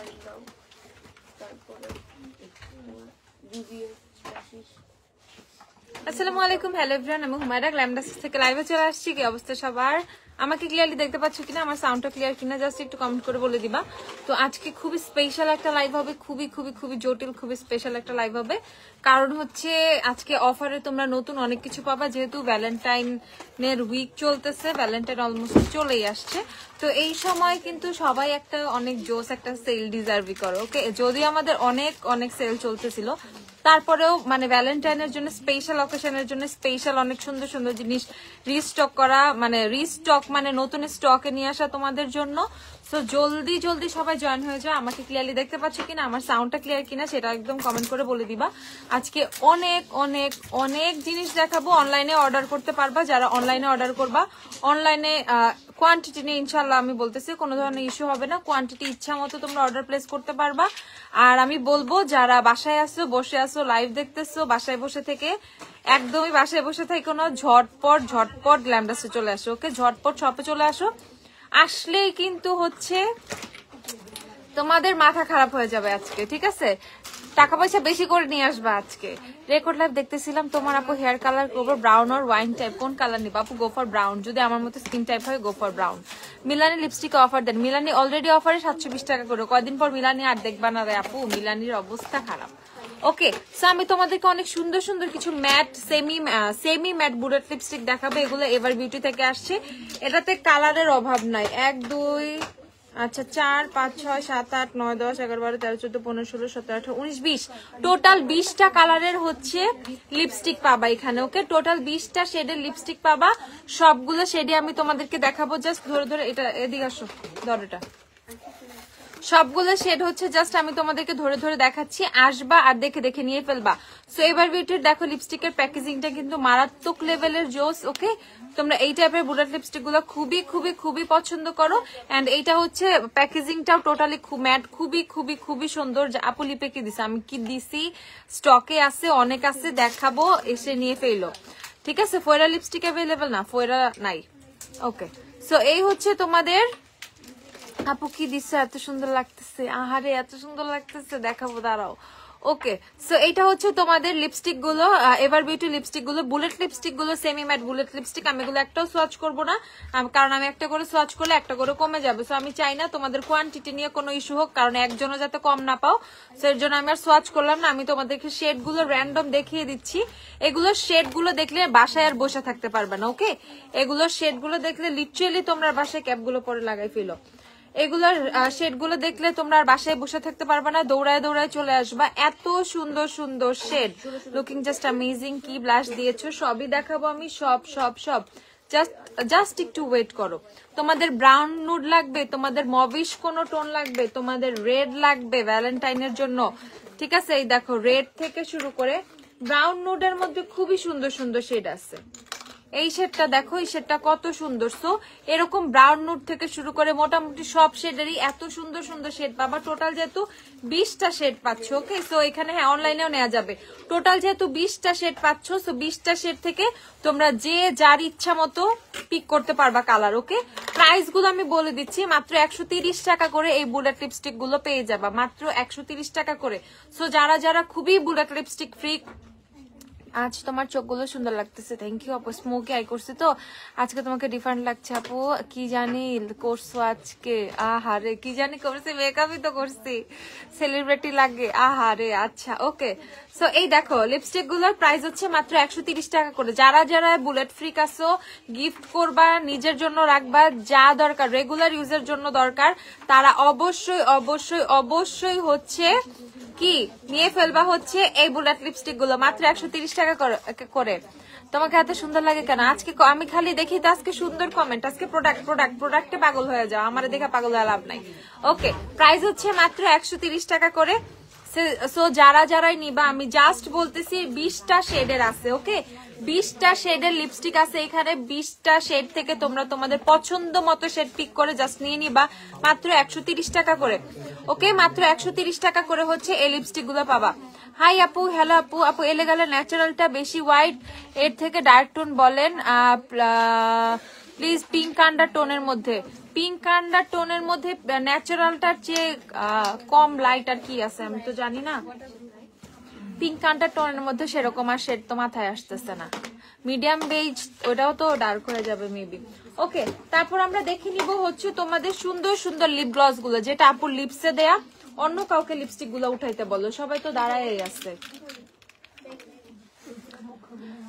Point দাও, তারপরে আসসালামু আলাইকুম, হ্যালো এভরিওয়ান, আমি হুমায়রা গ্ল্যামডাস থেকে লাইভে চলে আসছি। কি অবস্থা সবার? আমাকে ক্লিয়ারলি দেখতে পাচ্ছ কিনা, আমার সাউন্ডটা ক্লিয়ার কিনা জাস্ট একটু কমেন্ট করে বলে দিবা। তো আজকে খুবই স্পেশাল একটা লাইভ হবে, খুবই খুবই খুবই জটিল, খুবই স্পেশাল একটা লাইভ হবে। কারণ হচ্ছে আজকে অফারে তোমরা নতুন অনেক কিছু পাবা, যেহেতু ভ্যালেন্টাইনের উইক চলতেছে, ভ্যালেন্টাইন অলমোস্ট চলেই আসছে। তো এই সময় কিন্তু সবাই একটা অনেক জোস একটা সেল ডিজার্ভই করো, ওকে? যদি আমাদের অনেক অনেক সেল চলতেছিল, তারপরেও মানে ভ্যালেন্টাইনের জন্য স্পেশাল অকেশনের জন্য স্পেশাল অনেক সুন্দর সুন্দর জিনিস রিস্টক করা, মানে রিস্টক মানে নতুন স্টকে নিয়ে আসা তোমাদের জন্য। সো জলদি জলদি সবাই জয়েন হয়ে যাও। আমাকে ক্লিয়ারলি দেখতে পাচ্ছ কিনা, আমার সাউন্ডটা ক্লিয়ার কিনা সেটা একদম কমেন্ট করে বলে দিবা। আজকে অনেক অনেক অনেক জিনিস দেখাবো। অনলাইনে অর্ডার করতে পারবা, যারা অনলাইনে অর্ডার করবা, অনলাইনে কোয়ান্টিটি নিয়ে ইনশাল্লাহ আমি বলতেছি কোনো ধরনের ইস্যু হবে না। কোয়ান্টিটি ইচ্ছা মতো তোমরা অর্ডার প্লেস করতে পারবা। আর আমি বলবো যারা বাসায় আসো, বসে আসো, লাইভ দেখতেছো, বাসায় বসে থেকে একদমই বাসায় বসে থেকে কোনো ঝটপট গ্ল্যামডাসে চলে আসো, ওকে? ঝটপট শপে চলে আসো। আসলেই কিন্তু হচ্ছে তোমাদের মাথা খারাপ হয়ে যাবে আজকে, ঠিক আছে? টাকা পয়সা বেশি করে নিয়ে আসবা আজকে। রেকর্ড লাইভ দেখতেছিলাম, তোমার আপু হেয়ার কালার করবো ব্রাউন আর ওয়াইন টাইপ, কোন কালার নিবা আপু? Go for brown. যদি আমার মতো স্কিন টাইপ হয় go for brown. Milani lipstick offer দেন। মিলানি অলরেডি অফারে 720 টাকা করে। কয়দিন পর মিলানি আর দেখবা না রে আপু, মিলানির অবস্থা খারাপ। ওকে, সো আমি তোমাদেরকে অনেক সুন্দর সুন্দর কিছু matte semi matte bullet lipstick দেখাবো। এগুলো এভার বিউটি থেকে আসছে। এটাতে কালারের অভাব নাই। 1 2 আচ্ছা 4 5 6 7 8 9 10 11 12 13 14 15 16 17 18 19 20 টোটাল 20টা কালারের হচ্ছে লিপস্টিক পাবা এখানে, ওকে? টোটাল 20টা শেডের লিপস্টিক পাবা। সবগুলো শেডে আমি তোমাদেরকে দেখাবো। জাস্ট ধরে ধরে এটা এদিকে আসো, ধরোটা। সবগুলো শেড হচ্ছে জাস্ট আমি তোমাদেরকে ধরে ধরে দেখাচ্ছি, আসবা আর দেখে দেখে নিয়ে ফেলবা। সো এবার বিউটির দেখো লিপস্টিকের প্যাকেজিংটা কিন্তু মারাত্মক লেভেলের জোস, ওকে? তোমরা এই টাইপের বুলেট লিপস্টিক গুলো খুবই খুবই খুবই পছন্দ করো। এন্ড এইটা হচ্ছে প্যাকেজিংটাও টোটালি ম্যাট, খুবই খুবই খুবই সুন্দর। আপু লিপে কি দিছে? আমি কি দিছি? স্টকে আছে, অনেক আছে, দেখাবো, এসে নিয়ে ফেলো, ঠিক আছে? ফয়রা লিপস্টিক অ্যাভেলেবেল না, ফয়রা নাই, ওকে? সো এই হচ্ছে তোমাদের আপু কি দিচ্ছে, এত সুন্দর লাগতেছে, আহারে এত সুন্দর লাগতেছে, দেখাবো, দাঁড়াও, ওকে? সো এইটা হচ্ছে তোমাদের লিপস্টিক গুলো, এভার বিউটি লিপস্টিক গুলো, বুলেট লিপস্টিক গুলো, সেমি ম্যাট বুলেট লিপস্টিক। আমি এগুলো একটাও সোয়াচ করবো না, কারণ আমি একটা করে সোয়াচ করলে একটা করে কমে যাবে। সো আমি চাই না তোমাদের কোয়ান্টিটি নিয়ে কোনো ইস্যু হোক, কারণ একজনও যাতে কম না পাও। সো এর জন্য আমি আর সোয়াচ করলাম না। আমি তোমাদেরকে শেড গুলো র্যান্ডম দেখিয়ে দিচ্ছি। এগুলো শেড গুলো দেখলে বাসায় আর বসে থাকতে পারবে না, ওকে? এগুলো শেড গুলো দেখলে লিটারেলি তোমরা বাসায় ক্যাপ গুলো পরে লাগাই ফেলো। এগুলোর শেড গুলো দেখলে তোমরা আর বাসায় বসে থাকতে পারবে না, দৌড়ায় দৌড়ায় চলে আসবা। এত সুন্দর সুন্দর শেড, লুকিং জাস্ট অ্যামেজিং। কি ব্লাশ দিয়েছো সবই দেখাবো আমি, সব সব সব। জাস্ট একটু ওয়েট করো। তোমাদের ব্রাউন নুড লাগবে, তোমাদের মবিশ কোন টোন লাগবে, তোমাদের রেড লাগবে ভ্যালেন্টাইনের জন্য, ঠিক আছে? এই দেখো রেড থেকে শুরু করে ব্রাউন নুডের মধ্যে খুবই সুন্দর সুন্দর শেড আছে। এই শেডটা দেখো, এই শেডটা কত সুন্দর। সো এরকম ব্রাউন নুড থেকে শুরু করে মোটামুটি সব শেডেরই এত সুন্দর সুন্দর শেড পাবা। টোটাল যেহেতু 20টা শেড পাচ্ছ, ওকে? সো এখানে হ্যাঁ অনলাইনেও নেওয়া যাবে। টোটাল যেহেতু 20টা শেড পাচ্ছ, সো 20টা শেড থেকে তোমরা যে যার ইচ্ছা মতো পিক করতে পারবা কালার, ওকে? প্রাইস গুলো আমি বলে দিচ্ছি, মাত্র 130 টাকা করে এই বুলেট লিপস্টিক গুলো পেয়ে যাবা, মাত্র 130 টাকা করে। সো যারা যারা খুবই বুলেট লিপস্টিক ফ্রি, আজ তোমার চোখগুলো সুন্দর লাগতেছে, থ্যাংক ইউ আপু। স্মোকি আই করছি তো আজকে, তোমাকে ডিফারেন্ট লাগছে আপু। কি জানি করছো আজকে, আহারে কি জানি করছি, মেকআপই তো করছি, সেলিব্রিটি লাগে, আহারে। আচ্ছা, ওকে? সো এই দেখো লিপস্টিক গুলোর প্রাইস হচ্ছে মাত্র 130 টাকা করে। যারা যারা বুলেট ফ্রিক আছো, গিফট করবা, নিজের জন্য রাখবা, যা দরকার রেগুলার ইউজের জন্য দরকার, তারা অবশ্যই অবশ্যই অবশ্যই হচ্ছে কি নিয়ে ফেলবা হচ্ছে এই বুলেট লিপস্টিক গুলো, মাত্র 130 টাকা করে। তোমাকে এত সুন্দর লাগে কেন আজকে? আমি খালি দেখি তো আজকে সুন্দর কমেন্ট, আজকে প্রোডাক্টে পাগল হয়ে যাও, আমার দেখে পাগল হয়ে লাভ নাই, ওকে? প্রাইস হচ্ছে মাত্র 130 টাকা করে। সো যারা যারাই নিবা, আমি জাস্ট বলতেছি 20টা শেডের আছে, ওকে? 20টা শেডের লিপস্টিক আছে এখানে। 20টা শেড থেকে তোমরা তোমাদের পছন্দ মতো শেড পিক করে জাস্ট নিয়ে নিবা, মাত্র 130 টাকা করে, ওকে? মাত্র 130 টাকা করে হচ্ছে এই লিপস্টিক গুলো পাবা। হাই আপু, হ্যালো আপু। আপু এলে গেলে ন্যাচারালটা বেশি হোয়াইট, এর থেকে ডার্ক টোন বলেন। প্লিজ পিঙ্ক আন্ডারটোনের মধ্যে, পিঙ্ক আন্ডারটোনের মধ্যে ন্যাচারালটার চেয়ে কম লাইট আর কি আছে আমি তো জানি না। পিঙ্ক আন্ডারটোনের মধ্যে সেরকম আর শেড তো মাথায় আসতেছে না। মিডিয়াম বেজ ওটাও তো ডার্ক হয়ে যাবে মেবি। ওকে, তারপর আমরা দেখে নিব হচ্ছে তোমাদের সুন্দর সুন্দর লিপ গ্লস গুলো, যেটা আপুর লিপসে দেয়া। অন্য কাউকে লিপস্টিক গুলো উঠাইতে বলো, সবাই তো দাঁড়ায় আছে।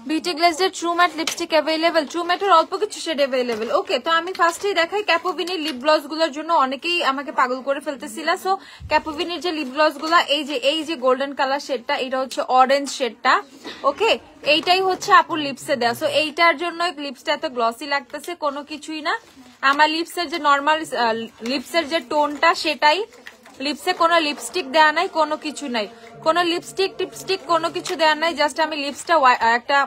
বিউটি গ্লেজের true matte lipstick available, true ম্যাটের অল্প কিছু শেড অ্যাভেলেবেল। ওকে, তো আমি ফার্স্টেই দেখাই ক্যাপোভিনির লিপ গ্লস গুলোর জন্য অনেকেই আমাকে পাগল করে ফেলতেছিল। সো ক্যাপোভিনির যে লিপ গ্লস গুলা, এই যে গোল্ডেন কালার শেডটা, এটা হচ্ছে অরেঞ্জ শেডটা। ওকে, এইটাই হচ্ছে আপুর লিপসে দেওয়া। সো এইটার জন্য লিপসটা এত গ্লসি লাগতেছে কোনো কিছুই না। আমার লিপসের যে নর্মাল লিপসের যে টোনটা সেটাই, লিপসে কোনো লিপস্টিক দেওয়া নাই, কোনো কিছু নাই, কোনো লিপস্টিক টিপস্টিক কোনো কিছু দেওয়া নাই। জাস্ট আমি লিপসটা একটা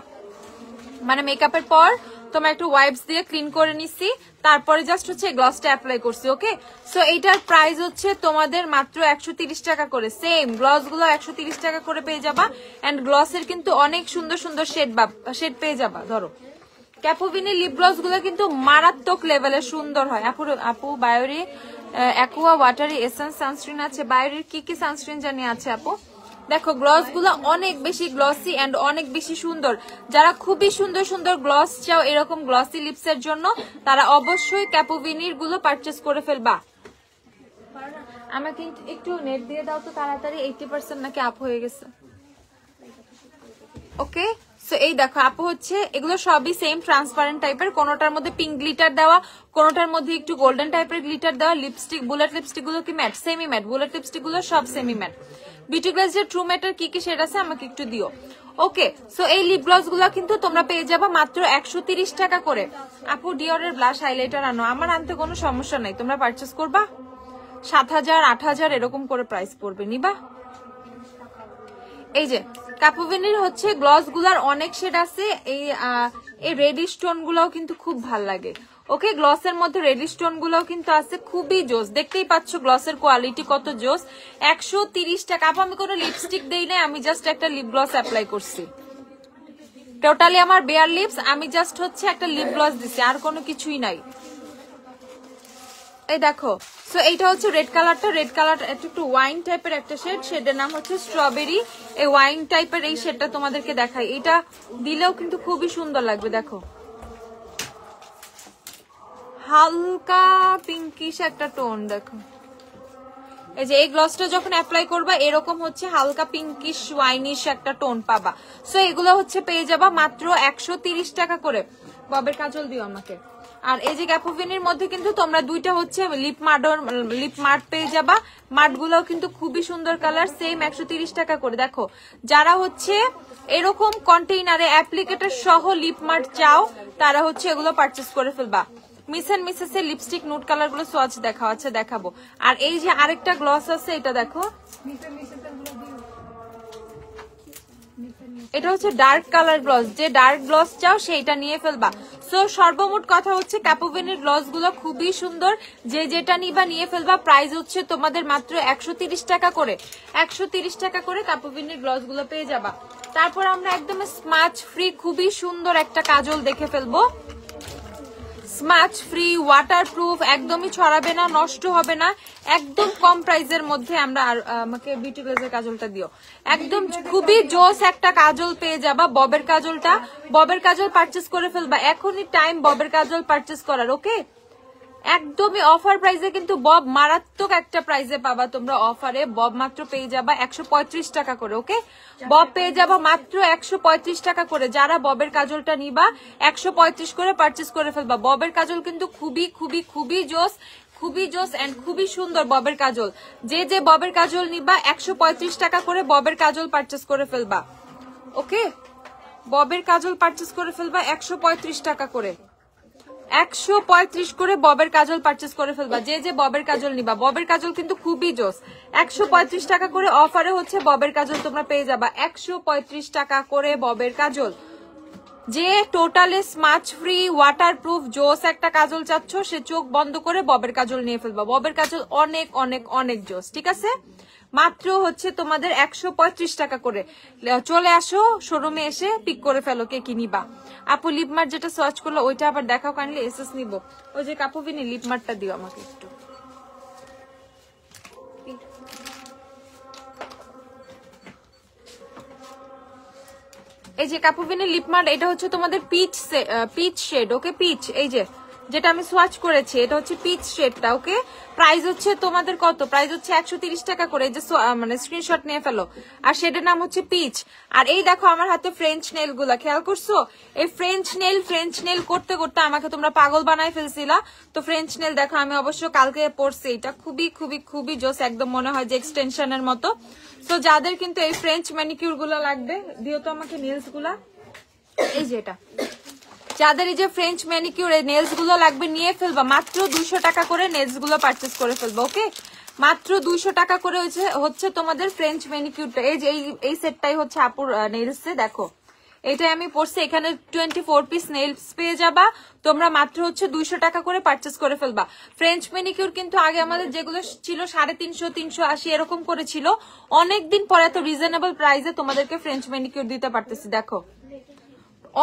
মানে মেকআপের পর তোমার একটু ওয়াইপস দিয়ে ক্লিন করে নিচ্ছি, তারপরে জাস্ট হচ্ছে গ্লসটা অ্যাপ্লাই করছি। ওকে, সো এইটার প্রাইস হচ্ছে তোমাদের মাত্র 130 টাকা করে। সেম গ্লস গুলো 130 টাকা করে পেয়ে যাবা। এন্ড গ্লসের কিন্তু অনেক সুন্দর সুন্দর শেড পেয়ে যাবা। ধরো ক্যাপোভিনির লিপ গ্লস গুলো কিন্তু মারাত্মক লেভেলের সুন্দর হয়। আপু বায়োরি অ্যাকুয়া ওয়াটারি এসেন্স সানস্ক্রিন আছে। বায়োরির কি কি সানস্ক্রিন জানি আছে আপু? দেখো গ্লস গুলো অনেক বেশি গ্লসি এন্ড অনেক বেশি সুন্দর। যারা খুবই সুন্দর সুন্দর গ্লস চাও এরকম গ্লসি লিপসের জন্য, তারা অবশ্যই ক্যাপোভিনির গুলো পারচেস করে ফেলবা। আমাকে একটু নেট দিয়ে দাও তো তাড়াতাড়ি, 80% নাকি আপ হয়ে গেছে। ওকে, সো এই দেখো আপু হচ্ছে এগুলো সবই সেম ট্রান্সপারেন্ট টাইপের, কোনোটার মধ্যে পিঙ্ক গ্লিটার দেওয়া, কোনোটার মধ্যে একটু গোল্ডেন টাইপের গ্লিটার দেওয়া। লিপস্টিক বুলেট লিপস্টিক গুলো কি matte? Semi matte. Bullet lipstick গুলো সব সেমি ম্যাট। বিউটি গ্লেজের ট্রু ম্যাটের কি কি শেড আছে আমাকে একটু দিও। ওকে, সো এই লিপ গ্লস গুলো কিন্তু তোমরা পেয়ে যাবা মাত্র 130 টাকা করে। আপু ডিওরের ব্লাশ হাইলাইটার আনো, আমার আনতে কোনো সমস্যা নাই, তোমরা পারচেস করবা। 7000 8000 এরকম করে প্রাইস পড়বে, নিবা। এই যে ক্যাপোভিনির হচ্ছে গ্লস গুলার অনেক শেড আছে। এই রেডিশ টোন গুলাও কিন্তু খুব ভাল লাগে। ওকে, গ্লসের মধ্যে রেডিশ টোন গুলাও কিন্তু আছে, খুবই জোস। দেখতেই পাচ্ছ গ্লসের কোয়ালিটি কত জোস। 130 টাকা। আপু আমি কোনো লিপস্টিক দেই নাই, আমি জাস্ট একটা লিপ গ্লস অ্যাপ্লাই করছি। টোটালি আমার বেয়ার লিপস, আমি জাস্ট হচ্ছে একটা লিপ গ্লস দিছি, আর কোনো কিছুই নাই। এই দেখো, সো এইটা হচ্ছে রেড কালারটা। রেড কালার একটু ওয়াইন টাইপের একটা শেড, শেডের নাম হচ্ছে স্ট্রবেরি। এই ওয়াইন টাইপের এই শেডটা তোমাদেরকে দেখাই, এটা দিলেও কিন্তু খুবই সুন্দর লাগবে। দেখো হালকা পিঙ্কিশ একটা টোন। দেখো এই যে এই গ্লসটা যখন অ্যাপ্লাই করবা এরকম হচ্ছে হালকা পিঙ্কিশ ওয়াইনিশ একটা টোন পাবা। সো এগুলো হচ্ছে পেয়ে যাবা মাত্র 130 টাকা করে। ববের কাজল দিও আমাকে। আর এই যে ক্যাপোভিনির মধ্যে কিন্তু তোমরা দুইটা হচ্ছে লিপ মার্ট পেয়ে যাবা। মার্ট গুলোও কিন্তু খুবই সুন্দর কালার, সেম 130 টাকা করে। দেখো যারা হচ্ছে এরকম কন্টেইনারে অ্যাপ্লিকেটর সহ লিপ মার্ট চাও, তারা হচ্ছে এগুলো পারচেস করে ফেলবা। মিস এন্ড মিসেস এর লিপস্টিক নুট কালার গুলো সোয়াচ দেখাও। আচ্ছা দেখাবো। আর এই যে আরেকটা গ্লস আছে, এটা দেখো, এটা হচ্ছে ডার্ক কালার গ্লস। যে ডার্ক গ্লস চাও সেইটা নিয়ে ফেলবা। সো সর্বমোট কথা হচ্ছে ক্যাপোভিনির গ্লস গুলো খুবই সুন্দর, যে যেটা নিবা নিয়ে ফেলবা। প্রাইস হচ্ছে তোমাদের মাত্র 130 টাকা করে। 130 টাকা করে ক্যাপোভিনির গ্লস গুলো পেয়ে যাবা। তারপর আমরা একদম স্মাচ ফ্রি খুবই সুন্দর একটা কাজল দেখে ফেলবো। স্মাচ ফ্রি, ওয়াটারপ্রুফ, একদমই ছড়াবে না, নষ্ট হবে না, একদম কম প্রাইসের মধ্যে। আমরা আমাকে বিউটি গ্লেজের কাজলটা দিও। একদম খুবই জোস একটা কাজল পেয়ে যাবা। ববের কাজলটা, ববের কাজল পারচেস করে ফেলবা, এখনই টাইম ববের কাজল পারচেস করার। ওকে, একদমই অফার প্রাইসে কিন্তু বব মারাত্মক একটা প্রাইসে পাবা তোমরা অফারে। বব মাত্র পেয়ে যাবা 135 টাকা করে। ওকে, বব পেয়ে যাবা মাত্র 135 টাকা করে। যারা ববের কাজলটা নিবা 135 করে পারচেস করে ফেলবা। ববের কাজল কিন্তু খুবই খুবই খুবই জোস, খুবই জোস এন্ড খুবই সুন্দর ববের কাজল। যে যে ববের কাজল নিবা 135 টাকা করে ববের কাজল পারচেস করে ফেলবা। ওকে, ববের কাজল পারচেস করে ফেলবা 135 টাকা করে। 135 করে ববের কাজল পারচেস করে ফেলবা। যে যে ববের কাজল নিবা, ববের কাজল কিন্তু খুবই জোস। 135 টাকা করে অফারে হচ্ছে ববের কাজল তোমরা পেয়ে যাবা। 135 টাকা করে ববের কাজল। যে টোটালি স্মাচ ফ্রি ওয়াটারপ্রুফ জোস একটা কাজল চাচ্ছ, সে চোখ বন্ধ করে ববের কাজল নিয়ে ফেলবা। ববের কাজল অনেক অনেক অনেক জোস, ঠিক আছে? মাত্র হচ্ছে তোমাদের 135 টাকা করে। চলে আসো শোরুমে, এসে পিক করে ফেলো কে কি নিবা। আপু লিপমার্ট যেটা সার্চ করলো ওইটা আবার দেখাও কাইন্ডলি, এসএস নিব। ওই যে কাপুবিনি লিপমার্টটা দিও আমাকে একটু। এই যে কাপুবিনি লিপমার্ট, এটা হচ্ছে তোমাদের পিচ শেড, ওকে? পিচ, এই যে যেটা আমি সোয়াচ করেছি এটা হচ্ছে পিচ শেডটা, ওকে? প্রাইস হচ্ছে তোমাদের কত? প্রাইস হচ্ছে 130 টাকা করে। এই যে মানে স্ক্রিনশট নিয়ে ফেলো। আর শেডের নাম হচ্ছে পিচ। আর এই দেখো আমার হাতে ফ্রেঞ্চ নেল গুলা, খেয়াল করছো? এই ফ্রেঞ্চ নেল করতে করতে আমাকে তোমরা পাগল বানাই ফেলছিলা। তো ফ্রেঞ্চ নেল দেখো আমি অবশ্য কালকে পরছি, এটা খুবই খুবই খুবই জোস, একদম মনে হয় যে এক্সটেনশনের মতো। তো যাদের কিন্তু এই ফ্রেঞ্চ ম্যানিকিউর গুলো লাগবে, দিও তো আমাকে নেলস গুলা। এই যে এটা, যাদের এই যে ফ্রেঞ্চ ম্যানিকিউর নেলস গুলো লাগবে নিয়ে ফেলবা। মাত্র 200 টাকা করে নেলস গুলো পারচেস করে ফেলবা, ওকে? মাত্র 200 টাকা করে হচ্ছে তোমাদের ফ্রেঞ্চ ম্যানিকিউরটা। এই যে এই সেটটাই হচ্ছে আপুর নেলস, দেখো এটাই আমি পড়ছি। এখানে 24 পিস নেলস পেয়ে যাবা তোমরা, মাত্র হচ্ছে 200 টাকা করে পারচেস করে ফেলবা। ফ্রেঞ্চ ম্যানিকিউর কিন্তু আগে আমাদের যেগুলো ছিল 350, 380 এরকম করে ছিল। অনেকদিন পরে এত রিজনেবল প্রাইসে তোমাদেরকে ফ্রেঞ্চ ম্যানিকিউর দিতে পারতেছি। দেখো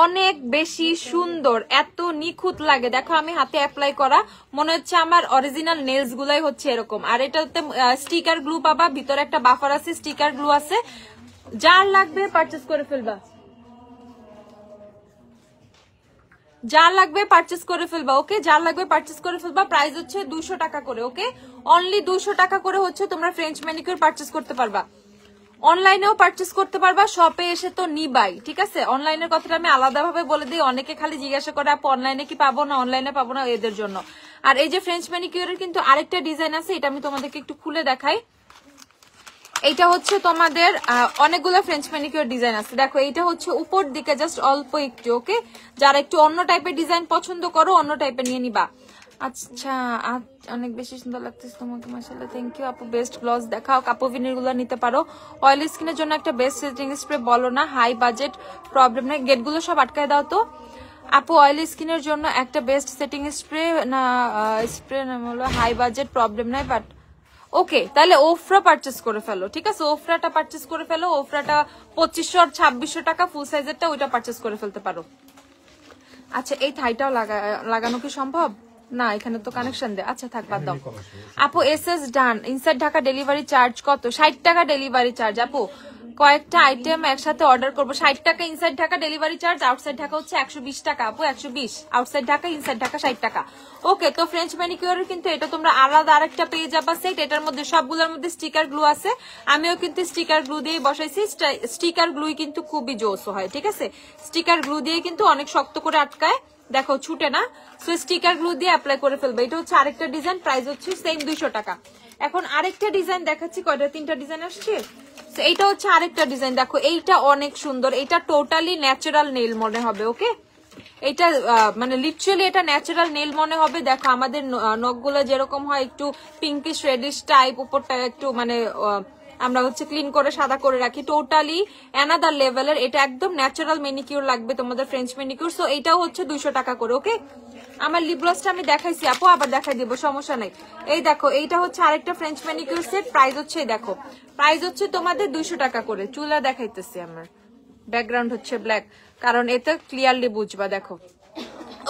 অনেক বেশি সুন্দর, এত নিখুঁত লাগে। দেখো আমি হাতে অ্যাপ্লাই করা, মনে হচ্ছে আমার অরিজিনাল নেলস গুলাই হচ্ছে এরকম। আর এটাতে স্টিকার গ্লু পাবা, ভিতরে একটা বাফার আছে, স্টিকার গ্লু আছে। যার লাগবে পারচেস করে ফেলবা, যার লাগবে পারচেস করে ফেলবা, ওকে? যার লাগবে পারচেস করে ফেলবা। প্রাইস হচ্ছে 200 টাকা করে, ওকে? অনলি 200 টাকা করে হচ্ছে তোমরা ফ্রেঞ্চ ম্যানিকিউর পারচেস করতে পারবা। অনলাইনেও পারচেস করতে পারবা, শপে এসে তো নিবাই, ঠিক আছে? অনলাইনের কথাটা আমি আলাদাভাবে বলে দিই, অনেকে খালি জিজ্ঞাসা করে আপু অনলাইনে কি পাবো না, অনলাইনে পাবো না, এদের জন্য। আর এই যে ফ্রেঞ্চ ম্যানিকিউরের কিন্তু আরেকটা ডিজাইন আছে, এটা আমি তোমাদেরকে একটু খুলে দেখাই। এইটা হচ্ছে তোমাদের অনেকগুলো ফ্রেঞ্চ ম্যানিকিউর ডিজাইন আছে। দেখো এইটা হচ্ছে উপর দিকে জাস্ট অল্প একটু, ওকে? যারা একটু অন্য টাইপের ডিজাইন পছন্দ করো অন্য টাইপের নিয়ে নিবা। আচ্ছা অনেক বেশি সুন্দর লাগতেছে তোমাকে, মাশাআল্লাহ, থ্যাংক ইউ আপু। বেস্ট গ্লস দেখাও, কাপোভিনির গুলো নিতে পারো। অয়েলি স্কিনের জন্য একটা বেস্ট সেটিং স্প্রে বলো না, হাই বাজেট প্রবলেম নাই। গেটগুলো সব আটকায় দাও তো আপু। অয়েলি স্কিনের জন্য একটা বেস্ট সেটিং স্প্রে না, স্প্রে নাম হলো হাই বাজেট প্রবলেম নাই, বাট ওকে তাহলে ওফরা পারচেস করে ফেলো, ঠিক আছে? ওফরাটা পারচেস করে ফেলো। ওফরাটা 2500 আর 2600 টাকা, ফুল সাইজেরটা ওইটা পারচেস করে ফেলতে পারো। আচ্ছা এই থাইটাও লাগানো কি সম্ভব? না এখানে তো কানেকশন দেয়। আচ্ছা থাক, বাদ দাও আপু। এসএস ডান। ইনসাইড ঢাকা ডেলিভারি চার্জ কত? 60 টাকা ডেলিভারি চার্জ আপু। কয়েকটা আইটেম একসাথে অর্ডার করবো, 60 টাকা inside Dhaka delivery charge. Outside Dhaka হচ্ছে 120 টাকা আপু, 120। আউটসাইড ঢাকা, ইনসাইড ঢাকা 60 টাকা, ওকে? তো ফ্রেঞ্চ ম্যানিকিউরের কিন্তু এটা তোমরা আলাদা আরেকটা পেয়ে যাবা সেট। এটার মধ্যে সবগুলোর মধ্যে স্টিকার গ্লু আছে। আমিও কিন্তু স্টিকার গ্লু দিয়ে বসাইছি। স্টিকার গ্লুই কিন্তু খুবই জোস হয়, ঠিক আছে? স্টিকার গ্লু দিয়ে কিন্তু অনেক শক্ত করে আটকায়, দেখো ছুটে না। সো স্টিকার গ্লু দিয়ে অ্যাপ্লাই করে ফেলবে। এটা হচ্ছে আরেকটা ডিজাইন, প্রাইস হচ্ছে সেম 200 টাকা। এখন আরেকটা ডিজাইন দেখাচ্ছি, কয়টা 3টা ডিজাইন আসছে। এইটা হচ্ছে আরেকটা ডিজাইন, দেখো এইটা অনেক সুন্দর। এটা টোটালি ন্যাচারাল নেল মনে হবে, ওকে? এটা মানে লিটারালি এটা ন্যাচারাল নেল মনে হবে। দেখো আমাদের নখগুলো যেরকম হয় একটু পিঙ্কিশ রেডিশ টাইপ, উপরটা একটু মানে আমরা হচ্ছে ক্লিন করে সাদা করে রাখি, টোটালি অ্যানাদার লেভেলের। এটা একদম ন্যাচারাল ম্যানিকিউর লাগবে তোমাদের, ফ্রেঞ্চ ম্যানিকিউর। সো এটাও হচ্ছে 200 টাকা করে, ওকে? আমার লিপ গ্লসটা আমি দেখাইছি আপু, আবার দেখাই দিব, সমস্যা নাই। এই দেখো এইটা হচ্ছে আরেকটা ফ্রেঞ্চ ম্যানিকিউর সেট। প্রাইস হচ্ছে দেখো, প্রাইস হচ্ছে তোমাদের 200 টাকা করে। চুলা দেখাইতেছি, আমার ব্যাকগ্রাউন্ড হচ্ছে ব্ল্যাক, কারণ এতে ক্লিয়ারলি বুঝবা, দেখো,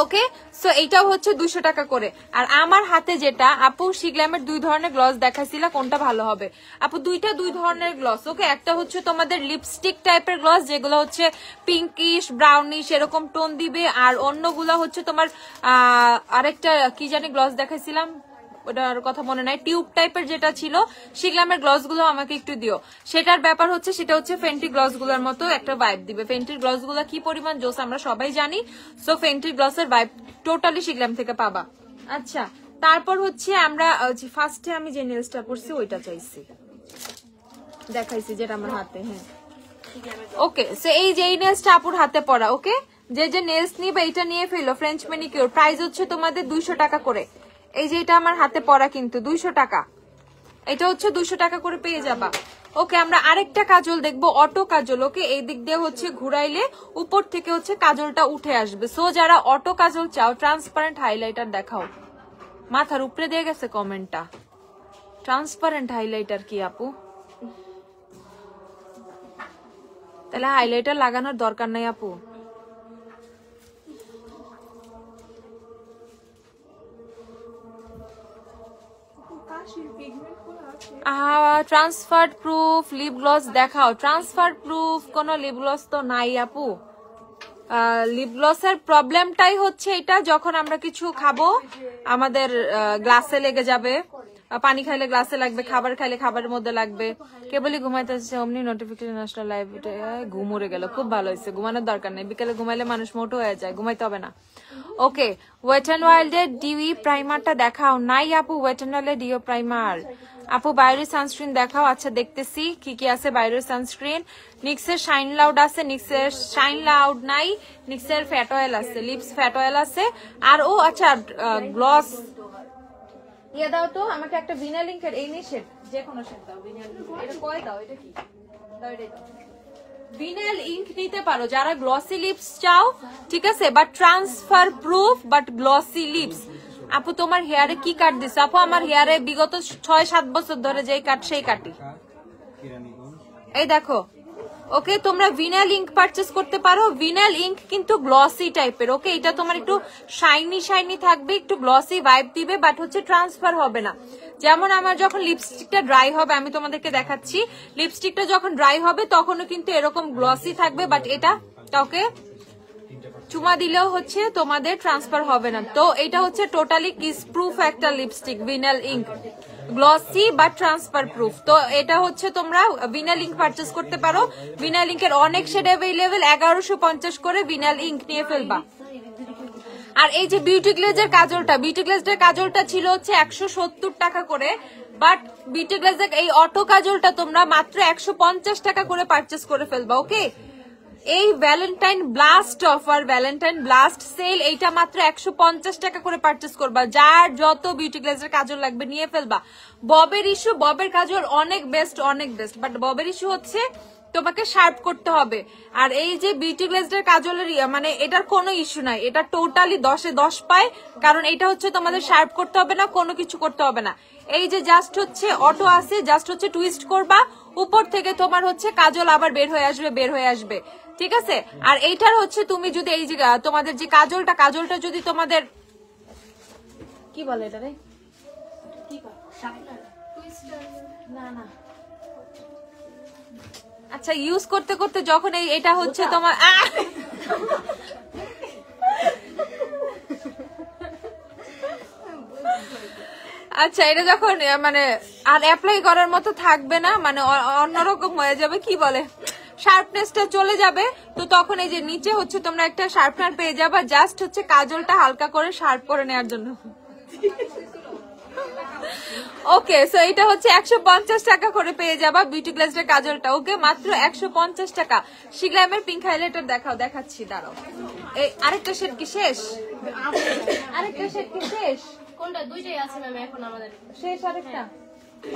ওকে? সো এইটাও হচ্ছে 200 টাকা করে। আর আমার হাতে যেটা আপু শিগ্ল্যামের 2 ধরনের গ্লস দেখাইছিল, কোনটা ভালো হবে আপু? দুইটা 2 ধরনের গ্লস, ওকে? একটা হচ্ছে তোমাদের লিপস্টিক টাইপের গ্লস, যেগুলো হচ্ছে পিঙ্কিশ ব্রাউনিশ এরকম টোন দিবে। আর অন্যগুলো হচ্ছে তোমার আরেকটা কি জানি গ্লস দেখাইছিলাম, ওটার কথা মনে নাই, টিউব টাইপের যেটা ছিল। শিগ্লামের গ্লস গুলো আমাকে একটু দিও। সেটার ব্যাপার হচ্ছে, সেটা হচ্ছে ফেন্টি গ্লস গুলোর মতো একটা ভাইব দিবে। ফেন্টির গ্লস গুলো কি পরিমাণ জোস আমরা সবাই জানি। সো ফেন্টির গ্লসের ভাইব টোটালি শিগ্লাম থেকে পাবা। আচ্ছা তারপর হচ্ছে আমরা ফার্স্টে আমি যে নেলসটা পরছি ওইটা চাইছি, দেখাইছি যেটা আমার হাতে, হ্যাঁ ওকে? সো এই যে এই নেলসটা আপুর হাতে পড়া, ওকে? যে যে নেলস নিবে এটা নিয়ে ফেলো। ফ্রেঞ্চ ম্যানিকিউর প্রাইস হচ্ছে তোমাদের 200 টাকা করে। এই যে এটা আমার হাতে পড়া কিন্তু 200 টাকা, এটা হচ্ছে 200 টাকা করে পেয়ে যাবা। ওকে, আমরা আরেকটা কাজল দেখবো, অটো কাজল। ওকে, এই দিক দিয়ে হচ্ছে ঘুরাইলে উপর থেকে হচ্ছে কাজলটা উঠে আসবে। সো যারা অটো কাজল চাও, ট্রান্সপারেন্ট হাইলাইটার দেখাও। মাথার উপরে দিয়ে গেছে কমেন্টটা। ট্রান্সপারেন্ট হাইলাইটার কি আপু? তাহলে হাইলাইটার লাগানোর দরকার নাই আপু। ট্রান্সফার প্রুফ লিপ গ্লস দেখাও। ট্রান্সফার প্রুফ কোন লিপ গ্লস তো নাই আপু। লিপ গ্লসের প্রবলেমটাই হচ্ছে এটা, যখন আমরা কিছু খাবো আমাদের গ্লাসে লেগে যাবে, পানি খাইলে গ্লাসে লাগবে, খাবার খাইলে খাবারের মধ্যে লাগবে। কেবলই ঘুমাইতেছে অমনি নোটিফিকেশন আসলে লাইভ ঘুম উড়ে গেল। খুব ভালো হয়েছে, ঘুমানোর দরকার নেই। বিকেলে ঘুমাইলে মানুষ মোটো হয়ে যায়, ঘুমাইতে হবে না। ওকে, ওয়েট এন্ড ওয়াইল্ডের ডিউই প্রাইমারটা দেখাও। নাই আপু ওয়েট এন্ড ওয়াইল্ডের ডিও প্রাইমার। আপু বাইরের সানস্ক্রিন দেখাও। আচ্ছা দেখতেছি কি কি আছে বাইরের সানস্ক্রিন। নিক্সের শাইন লাউড আছে, নিক্সের শাইন লাউড নাই, নিক্সের ফ্যাট অয়েল আছে, লিপস ফ্যাট অয়েল আছে। আর ও আচ্ছা গ্লস ইয়ে দাও তো আমাকে একটা ভিনাল ইঙ্কের এই নিয়ে শেড, যে কোনো শেড দাও। ভিনাল এটা কয় দাও, এটা কি দাও, এটাই দাও। ভিনাল ইঙ্ক নিতে পারো যারা গ্লসি লিপস চাও, ঠিক আছে, but transfer proof but glossy lips. আপু তোমার হেয়ারে কি কাট দিছে? আপু আমার হেয়ারে বিগত 6-7 বছর ধরে যেই কাট সেই কাটি। এই দেখো। ওকে, তোমরা ভিনাল ইঙ্ক পারচেজ করতে পারো। ভিনাল ইঙ্ক কিন্তু গ্লসি টাইপের। ওকে, এটা তোমার একটু শাইনি শাইনি থাকবে, একটু গ্লসি ভাইব দিবে, বাট হচ্ছে ট্রান্সফার হবে না। যেমন আমার যখন লিপস্টিকটা ড্রাই হবে, আমি তোমাদেরকে দেখাচ্ছি, লিপস্টিকটা যখন ড্রাই হবে তখনও কিন্তু এরকম গ্লসি থাকবে, বাট এটা কাউকে চুমা দিলেও হচ্ছে তোমাদের ট্রান্সফার হবে না। তো এটা হচ্ছে টোটালি কিস প্রুফ একটা লিপস্টিক, ভিনাল ইঙ্ক, গ্লসি বা ট্রান্সফার প্রুফ। তো এটা হচ্ছে তোমরা ভিনাল ইঙ্ক পারচেজ করতে পারো। ভিনাল ইঙ্কের অনেক শেড অ্যাভেলেবেল, 1150 করে ভিনাল ইঙ্ক নিয়ে ফেলবা। আর এই যে বিউটি গ্লেজের কাজলটা, বিউটি গ্লেজের কাজলটা ছিল হচ্ছে 170 টাকা করে, বাট বিউটি গ্লেজের এই অটো কাজলটা তোমরা মাত্র 150 টাকা করে পারচেজ করে ফেলবা। ওকে, এই Valentine blast offer, Valentine blast sale, এইটা মাত্র 150 টাকা করে পারচেজ করবা। যার যত বিউটি গ্লেজের কাজল লাগবে নিয়ে ফেলবা। ববের ইস্যু, ববের কাজল অনেক বেস্ট, অনেক বেস্ট, বাট ববের ইস্যু হচ্ছে তোমাকে শার্প করতে হবে। আর এই যে বিউটি গ্লেজের কাজলের মানে এটার কোনো ইস্যু নাই, এটা টোটালি 10-এ 10 পায়, কারণ এটা হচ্ছে তোমাদের শার্প করতে হবে না, কোনো কিছু করতে হবে না। এই যে জাস্ট হচ্ছে অটো আছে, জাস্ট হচ্ছে টুইস্ট করবা, উপর থেকে তোমার হচ্ছে কাজল আবার বের হয়ে আসবে, বের হয়ে আসবে, ঠিক আছে। আর এইটার হচ্ছে তুমি যদি এই যে তোমাদের যে কাজলটা, কাজলটা যদি তোমাদের কি বলে এটা রে, না না, আচ্ছা ইউজ করতে করতে যখন এটা হচ্ছে তোমার আচ্ছা এটা যখন মানে আর অ্যাপ্লাই করার মতো থাকবে না, মানে অন্যরকম হয়ে যাবে, কি বলে শার্পনেসটা চলে যাবে, তো তখন এই যে নিচে হচ্ছে তোমরা একটা শার্পনার পেয়ে যাবা, জাস্ট হচ্ছে কাজলটা হালকা করে শার্প করে নেওয়ার জন্য। ওকে, সো এটা হচ্ছে 150 টাকা করে পেয়ে যাবা বিউটি গ্লেজের কাজলটা। ওকে, মাত্র 150 টাকা। শিগ্লামের পিঙ্ক হাইলাইটার দেখাও, দেখাচ্ছি, দাঁড়াও। এই আরেকটা শেড কি শেষ? আরেকটা শেড কি শেষ? কোনটা? দুইটাই আছে ম্যাম এখন আমাদের শেষ আরেকটা।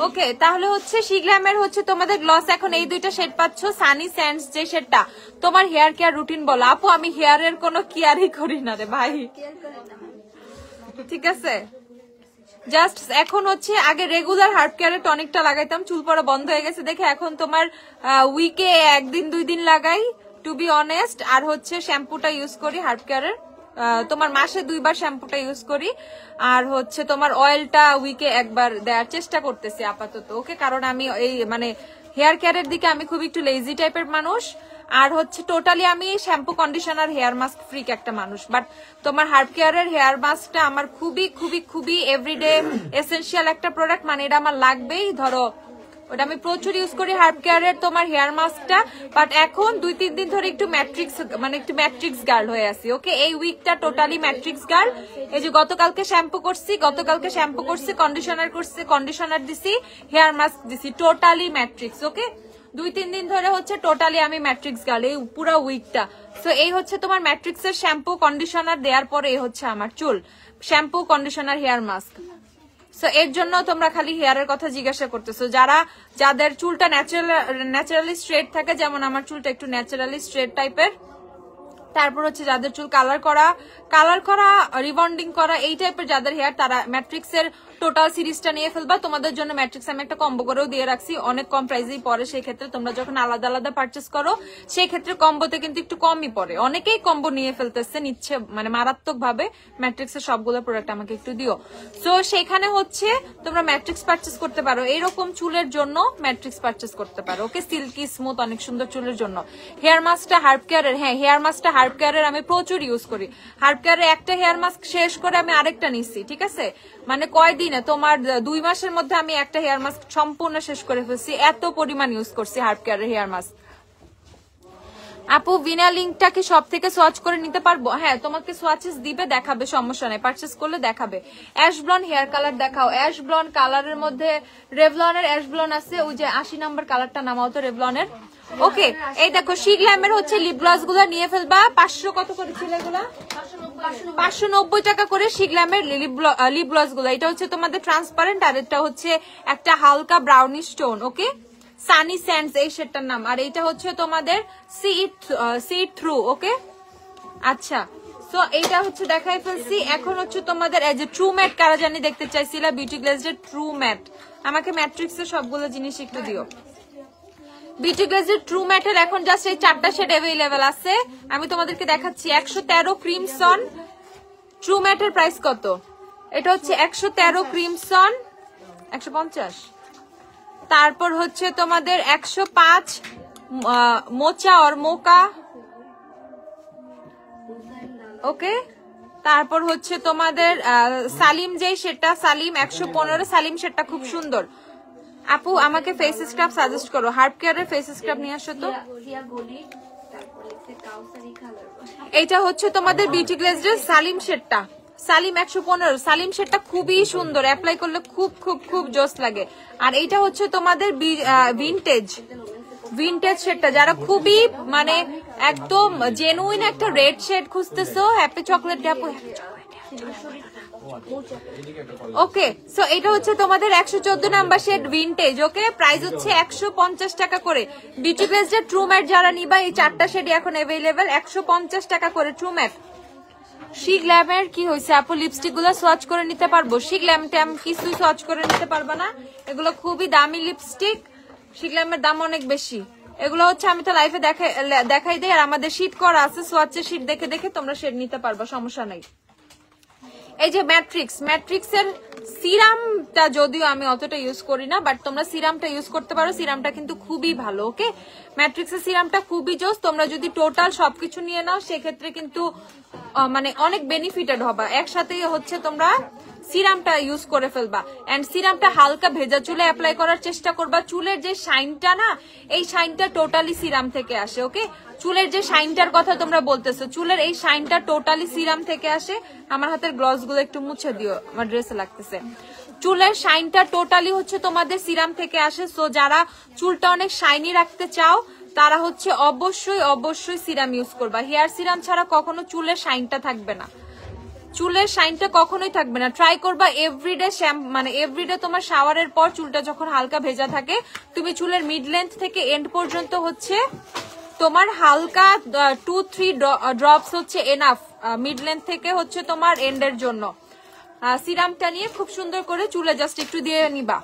ওকে, তাহলে হচ্ছে শিগ্লামের হচ্ছে তোমাদের গ্লস এখন এই দুইটা শেড পাচ্ছ। সানি স্যান্ডস যে শেডটা, তোমার হেয়ার কেয়ার রুটিন বলো। আপু আমি হেয়ারের কোনো কেয়ারই করি না রে ভাই, ঠিক আছে। জাস্ট এখন হচ্ছে আগে রেগুলার হার্ব কেয়ারের টনিকটা লাগাইতাম, চুল পড়া বন্ধ হয়ে গেছে দেখে এখন তোমার উইকে 1-2 দিন লাগাই, টু বি অনেস্ট। আর হচ্ছে শ্যাম্পুটা ইউজ করি হার্ব কেয়ারের, তোমার মাসে 2 বার শ্যাম্পুটা ইউজ করি। আর হচ্ছে তোমার অয়েলটা উইকে 1 বার দেওয়ার চেষ্টা করতেছি আপাতত। ওকে, কারণ আমি এই মানে হেয়ার কেয়ারের দিকে আমি খুব একটু লেজি টাইপের মানুষ। আর হচ্ছে টোটালি আমি shampoo conditioner hair mask freak একটা মানুষ, বাট তোমার হার্ব কেয়ারের হেয়ার মাস্কটা আমার খুবই খুবই খুবই এভরিডে এসেনশিয়াল একটা প্রোডাক্ট, মানে এটা আমার লাগবেই। ধরো ওটা আমি প্রচুর ইউজ করি হার্ব কেয়ারের তোমার হেয়ার মাস্কটা, বাট এখন 2-3 দিন ধরে একটু ম্যাট্রিক্স গার্ল হয়ে আছি। ওকে, এই উইকটা টোটালি ম্যাট্রিক্স গার্ল। এই যে গতকালকে শ্যাম্পু করছি, কন্ডিশনার দিছি, হেয়ার মাস্ক দিছি, টোটালি ম্যাট্রিক্স। ওকে, 2-3 দিন ধরে হচ্ছে টোটালি আমি ম্যাট্রিক্স গার্ল এই পুরো উইকটা। সো এই হচ্ছে তোমার ম্যাট্রিক্সের শ্যাম্পু কন্ডিশনার দেওয়ার পরে এই হচ্ছে আমার চুল, shampoo conditioner hair mask. So এর জন্য তোমরা খালি হেয়ারের কথা জিজ্ঞাসা করতেছো, যাদের চুলটা ন্যাচারালি স্ট্রেট থাকে, যেমন আমার চুলটা একটু ন্যাচারালি স্ট্রেট টাইপের, তারপর হচ্ছে যাদের চুল কালার করা রিবন্ডিং করা এই টাইপের যাদের হেয়ার, তারা ম্যাট্রিক্স এর টোটাল সিরিজটা নিয়ে ফেলবা। তোমাদের জন্য ম্যাট্রিক্স আমি একটা কম্বো করেও দিয়ে রাখছি, অনেক কম প্রাইসেই পড়ে। সেই ক্ষেত্রে তোমরা যখন আলাদা আলাদা পারচেস করো সেই ক্ষেত্রে কম্বোতে কিন্তু একটু কমই পড়ে। অনেকেই কম্বো নিয়ে ফেলতেছে, নিচ্ছে মানে মারাত্মক ভাবে। ম্যাট্রিক্স এর সবগুলো প্রোডাক্ট আমাকে একটু দিও। সো সেখানে হচ্ছে তোমরা ম্যাট্রিক্স পারচেস করতে পারো, এইরকম চুলের জন্য ম্যাট্রিক্স পারচেস করতে পারো। ওকে, সিল্কি স্মুথ অনেক সুন্দর চুলের জন্য। হেয়ার মাস্কটা হার্ব কেয়ারের, হ্যাঁ হেয়ার মাস্কটা হার্ব কেয়ারের আমি প্রচুর ইউজ করি। হার্ব কেয়ারের একটা হেয়ার মাস্ক শেষ করে আমি আরেকটা নিচ্ছি, ঠিক আছে? মানে কয়দিনে, তোমার 2 মাসের মধ্যে আমি একটা হেয়ার মাস্ক সম্পূর্ণ শেষ করে ফেলছি, এত পরিমাণ ইউজ করছি হার্ব কেয়ারের হেয়ার মাস্ক। আপু ভিনা লিঙ্কটা কি সব থেকে সোয়াচ করে নিতে পারবো? হ্যাঁ, তোমাকে সোয়াচেস দিবে, দেখাবে, সমস্যা নেই, পারচেস করলে দেখাবে। অ্যাশ ব্লন্ড হেয়ার কালার দেখাও। অ্যাশ ব্লন্ড কালারের মধ্যে রেভলনের অ্যাশ ব্লন্ড আছে, ওই যে 80 নাম্বার কালারটা নামাও তো রেভলনের। ওকে, এই দেখো শিগ্ল্যামের হচ্ছে লিপ গ্লস গুলো নিয়ে ফেলবা। 500 কত করে ছিল এগুলা? 590 টাকা করে শিগ্ল্যামের লিপ গ্লস গুলো। এটা হচ্ছে তোমাদের ট্রান্সপারেন্ট, আর এটা হচ্ছে একটা হালকা ব্রাউনিশ টোন। ওকে, সানি স্যান্ডস এই শেডটার নাম, আর এইটা হচ্ছে তোমাদের সি থ্রু। ওকে, আচ্ছা, সো এইটা হচ্ছে দেখাই ফেলছি। এখন হচ্ছে তোমাদের এই যে ট্রু ম্যাট, কারা জানি দেখতে চাইছিলা, বিউটি গ্লেজের ট্রু ম্যাট। আমাকে ম্যাট্রিক্সের সবগুলো জিনিস একটু দিও। বিউটি গ্লেজের ট্রু ম্যাটের এখন জাস্ট এই 4টা শেড অ্যাভেলেবেল আছে, আমি তোমাদেরকে দেখাচ্ছি। 113 ক্রিমসন ট্রু ম্যাটের প্রাইস কত? এটা হচ্ছে 113 ক্রিমসন 150। তারপর হচ্ছে তোমাদের 105 মোচা আর মোকা। ওকে, তারপর হচ্ছে তোমাদের সালিম, যেই সেটা সালিম 115 সালিম, সেটা খুব সুন্দর। আপু আমাকে ফেস স্ক্রাব সাজেস্ট করো, হার্ব কেয়ারের ফেস স্ক্রাব নিয়ে আসো তো। এইটা হচ্ছে তোমাদের বিউটি গ্লেজের সালিম শেডটা, সালিম 115 সালিম শেডটা খুবই সুন্দর, অ্যাপ্লাই করলে খুব খুব খুব জোস লাগে। আর এইটা হচ্ছে তোমাদের ভিনটেজ শেডটা, যারা খুবই মানে একদম জেনুইন একটা রেড শেড খুঁজতেছো, হ্যাপি চকলেট। ওকে, সো এটা হচ্ছে তোমাদের 114 নাম্বার শেড ভিনটেজ। ওকে, প্রাইস হচ্ছে 150 টাকা করে। বিউটি গ্লেজের ট্রু ম্যাট যারা নিবা, এই 4টা শেডই এখন অ্যাভেলেবেল, 150 টাকা করে ট্রু ম্যাট। শিগ্ল্যামের কি হয়েছে আপু, লিপস্টিক গুলো সোয়াচ করে নিতে পারবো? শিগ্ল্যাম ট্যাম কিছুই সোয়াচ করে নিতে পারবা না, এগুলো খুবই দামি লিপস্টিক, শিগ্ল্যামের দাম অনেক বেশি। এগুলো হচ্ছে আমি তো লাইফে দেখাই দেই, আর আমাদের শীট করা আছে, সোয়াচের শীট দেখে দেখে তোমরা শেড নিতে পারবা, সমস্যা নাই। এই যে ম্যাট্রিক্সের সিরামটা যদিও আমি অতটা ইউজ করি না, বাট তোমরা সিরামটা ইউজ করতে পারো, সিরামটা কিন্তু খুবই ভালো। ওকে, ম্যাট্রিক্সের সিরামটা খুবই জোস। তোমরা যদি টোটাল সবকিছু নিয়ে নাও সেক্ষেত্রে কিন্তু মানে অনেক বেনিফিটেড হবা। একসাথেই হচ্ছে তোমরা সিরামটা ইউজ করে ফেলবা, এন্ড সিরামটা হালকা ভেজা চুলে অ্যাপ্লাই করার চেষ্টা করবা। চুলের যে শাইনটা না, এই শাইনটা টোটালি সিরাম থেকে আসে। ওকে, চুলের যে শাইনটার কথা তোমরা বলতেছো, চুলের এই শাইনটা টোটালি সিরাম থেকে আসে। আমার হাতের গ্লস গুলো একটু মুছে দিও, আমার ড্রেসে লাগতেছে। চুলের শাইনটা টোটালি হচ্ছে তোমাদের সিরাম থেকে আসে। সো যারা চুলটা অনেক শাইনি রাখতে চাও তারা হচ্ছে অবশ্যই সিরাম ইউজ করবা। হেয়ার সিরাম ছাড়া কখনো চুলের শাইনটা থাকবে না, চুলের শাইনটা কখনোই থাকবে না। ট্রাই করবা এভরিডে মানে এভরিডে তোমার শাওয়ারের পর চুলটা যখন হালকা ভেজা থাকে, তুমি চুলের মিড লেন্থ থেকে এন্ড পর্যন্ত হচ্ছে তোমার হালকা 2-3 ড্রপস হচ্ছে এনাফ, মিড লেন্থ থেকে হচ্ছে তোমার এন্ডের জন্য। সিরামটা নিয়ে খুব সুন্দর করে চুলে জাস্ট একটু দিয়ে নিবা।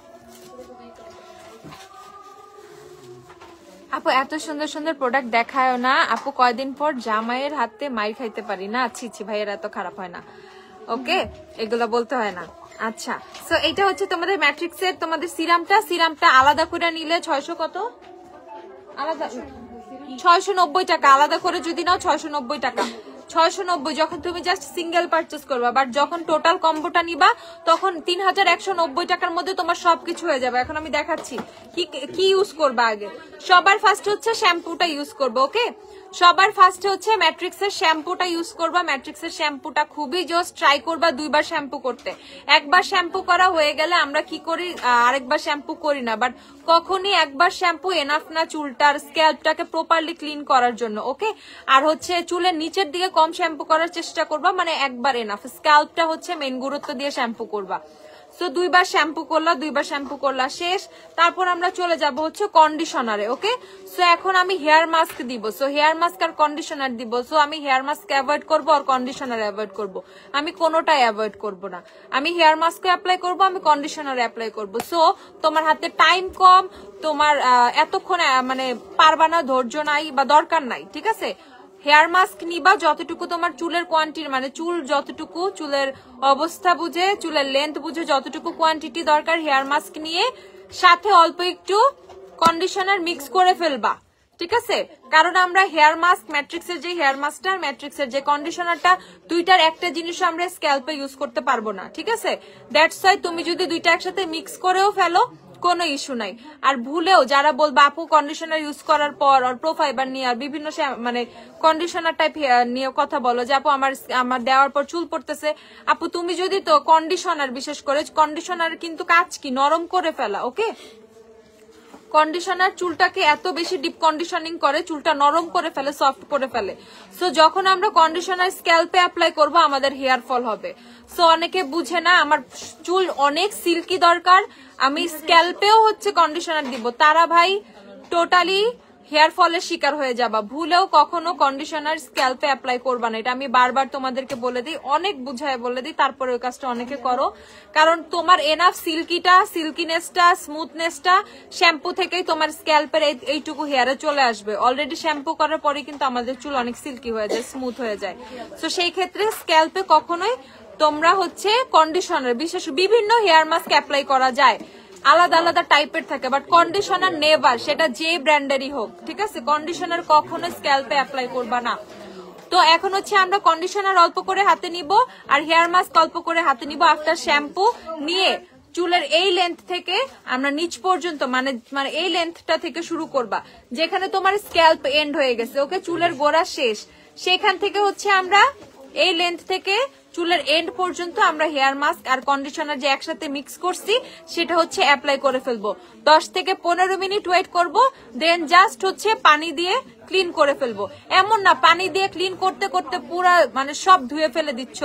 আপু এত সুন্দর সুন্দর প্রোডাক্ট দেখায় না আপু, কয়দিন পর জামাইয়ের হাতে মাইর খাইতে পারি না। ছি ভাইয়ের এত খারাপ হয় না। ওকে, এগুলো বলতে হয় না। আচ্ছা, সো এটা হচ্ছে তোমাদের ম্যাট্রিক্সের তোমাদের সিরামটা আলাদা করে নিলে 600 কত, আলাদা 690 টাকা, আলাদা করে যদি নাও 690 টাকা। 690 যখন তুমি জাস্ট সিঙ্গেল পারচেস করবা, বাট যখন টোটাল কম্বোটা নিবা তখন 3190 টাকার মধ্যে তোমার সবকিছু হয়ে যাবে। এখন আমি দেখাচ্ছি কি ইউজ করবা। আগে সবার ফার্স্ট হচ্ছে শ্যাম্পুটা ইউজ করবো। ওকে, সবার ফার্স্টে হচ্ছে ম্যাট্রিক্সের শ্যাম্পুটা ইউজ করবা। ম্যাট্রিক্সের শ্যাম্পুটা খুবই জোস, ট্রাই করবা 2বার শ্যাম্পু করতে। একবার শ্যাম্পু করা হয়ে গেলে আমরা কি করি, আরেকবার শ্যাম্পু করি না, বাট কখনই একবার শ্যাম্পু এনাফ না চুলটার স্ক্যাল্পটাকে প্রপারলি ক্লিন করার জন্য। ওকে, আর হচ্ছে চুলের নিচের দিকে কম শ্যাম্পু করার চেষ্টা করবা, মানে একবার এনাফ। স্ক্যাল্পটা হচ্ছে মেন গুরুত্ব দিয়ে শ্যাম্পু করবা। সো 2 বার শ্যাম্পু করলা শেষ। তারপর আমরা চলে যাব হচ্ছে কন্ডিশনারে। ওকে, সো এখন আমি হেয়ার মাস্ক দিব। সো হেয়ার মাস্ক আর কন্ডিশনার দিব। সো আমি হেয়ার মাস্ক অ্যাভয়েড করব আর কন্ডিশনার অ্যাভয়েড করব। আমি কোনোটাই অ্যাভয়েড করব না। আমি হেয়ার মাস্ক অ্যাপ্লাই করব, আমি কন্ডিশনার অ্যাপ্লাই করব। সো তোমার হাতে টাইম কম, তোমার এতক্ষণ মানে পারবা না, ধৈর্য নাই বা দরকার নাই, ঠিক আছে? হেয়ার মাস্ক নিবা যতটুকু তোমার চুলের কোয়ান্টিটি, মানে চুল যতটুকু, চুলের অবস্থা বুঝে, চুলের লেন্থ বুঝে যতটুকু কোয়ান্টিটি দরকার হেয়ার মাস্ক নিয়ে সাথে অল্প একটু কন্ডিশনার মিক্স করে ফেলবা, ঠিক আছে? কারণ আমরা হেয়ার মাস্ক, ম্যাট্রিক্সের যে হেয়ার মাস্কটা, ম্যাট্রিক্সের যে কন্ডিশনারটা, দুইটার একটা জিনিস আমরা স্ক্যাল্পে ইউজ করতে পারবো না, ঠিক আছে? দ্যাটস ওয়াই তুমি যদি দুইটা একসাথে মিক্স করেও ফেলো কোনো ইস্যু নাই। আর ভুলেও যারা বলবে আপু কন্ডিশনার ইউজ করার পর আর প্রো ফাইবার নিয়ে আর বিভিন্ন মানে কন্ডিশনার টাইপ নিয়ে কথা বলো যে আপু আমার দেওয়ার পর চুল পড়তেছে, আপু তুমি যদি তো কন্ডিশনার, বিশেষ করে কন্ডিশনার কিন্তু কাজ কি নরম করে ফেলা। ওকে, কন্ডিশনার চুলটাকে এত বেশি ডিপ কন্ডিশনিং করে, চুলটা নরম করে ফেলে, সফট করে ফেলে। সো যখন আমরা কন্ডিশনার স্ক্যাল্পে অ্যাপ্লাই করব আমাদের হেয়ার ফল হবে। সো অনেকে বুঝে না আমার চুল অনেক সিল্কি দরকার, আমি স্ক্যাল্পেও হচ্ছে কন্ডিশনার দিব, তারা ভাই টোটালি হেয়ার ফলের শিকার হয়ে যাবা। ভুলেও কখনো কন্ডিশনার স্ক্যাল্পে অ্যাপ্লাই করবা না, এটা আমি বারবার তোমাদেরকে বলে দিই, অনেক বুঝায় বলে দিই, তারপরে ওই কাজটা অনেকে করো। কারণ তোমার এনাফ সিল্কিনেসটা, স্মুথনেসটা শ্যাম্পু থেকেই তোমার স্ক্যাল্পের এইটুকু হেয়ারে চলে আসবে। অলরেডি শ্যাম্পু করার পরে কিন্তু আমাদের চুল অনেক সিল্কি হয়ে যায়, স্মুথ হয়ে যায়। তো সেই ক্ষেত্রে স্ক্যাল্পে কখনোই তোমরা হচ্ছে কন্ডিশনার, বিশেষ বিভিন্ন হেয়ার মাস্ক অ্যাপ্লাই করা যায়, আলাদা আলাদা টাইপের থাকে, বাট কন্ডিশনার নেভার, সেটা যে ব্র্যান্ডেরই হোক, ঠিক আছে? কন্ডিশনার কখনো স্ক্যাল্পে অ্যাপ্লাই করবা না। তো এখন হচ্ছে আমরা কন্ডিশনার অল্প করে হাতে নিব আর হেয়ার মাস্ক অল্প করে হাতে নিব। আফটার শ্যাম্পু নিয়ে চুলের এই লেন্থ থেকে আমরা নিচ পর্যন্ত, মানে এই লেন্থটা থেকে শুরু করবা যেখানে তোমার স্ক্যাল্প এন্ড হয়ে গেছে। ওকে, চুলের গোড়া শেষ, সেখান থেকে হচ্ছে আমরা এই লেন্থ থেকে চুলের এন্ড পর্যন্ত আমরা হেয়ার মাস্ক আর কন্ডিশনার যে একসাথে মিক্স করছি সেটা হচ্ছে অ্যাপ্লাই করে ফেলবো। 10 থেকে 15 মিনিট ওয়েট করব, দেন জাস্ট হচ্ছে পানি দিয়ে ক্লিন করে ফেলবো। এমন না পানি দিয়ে ক্লিন করতে করতে পুরা মানে সব ধুয়ে ফেলে দিচ্ছ।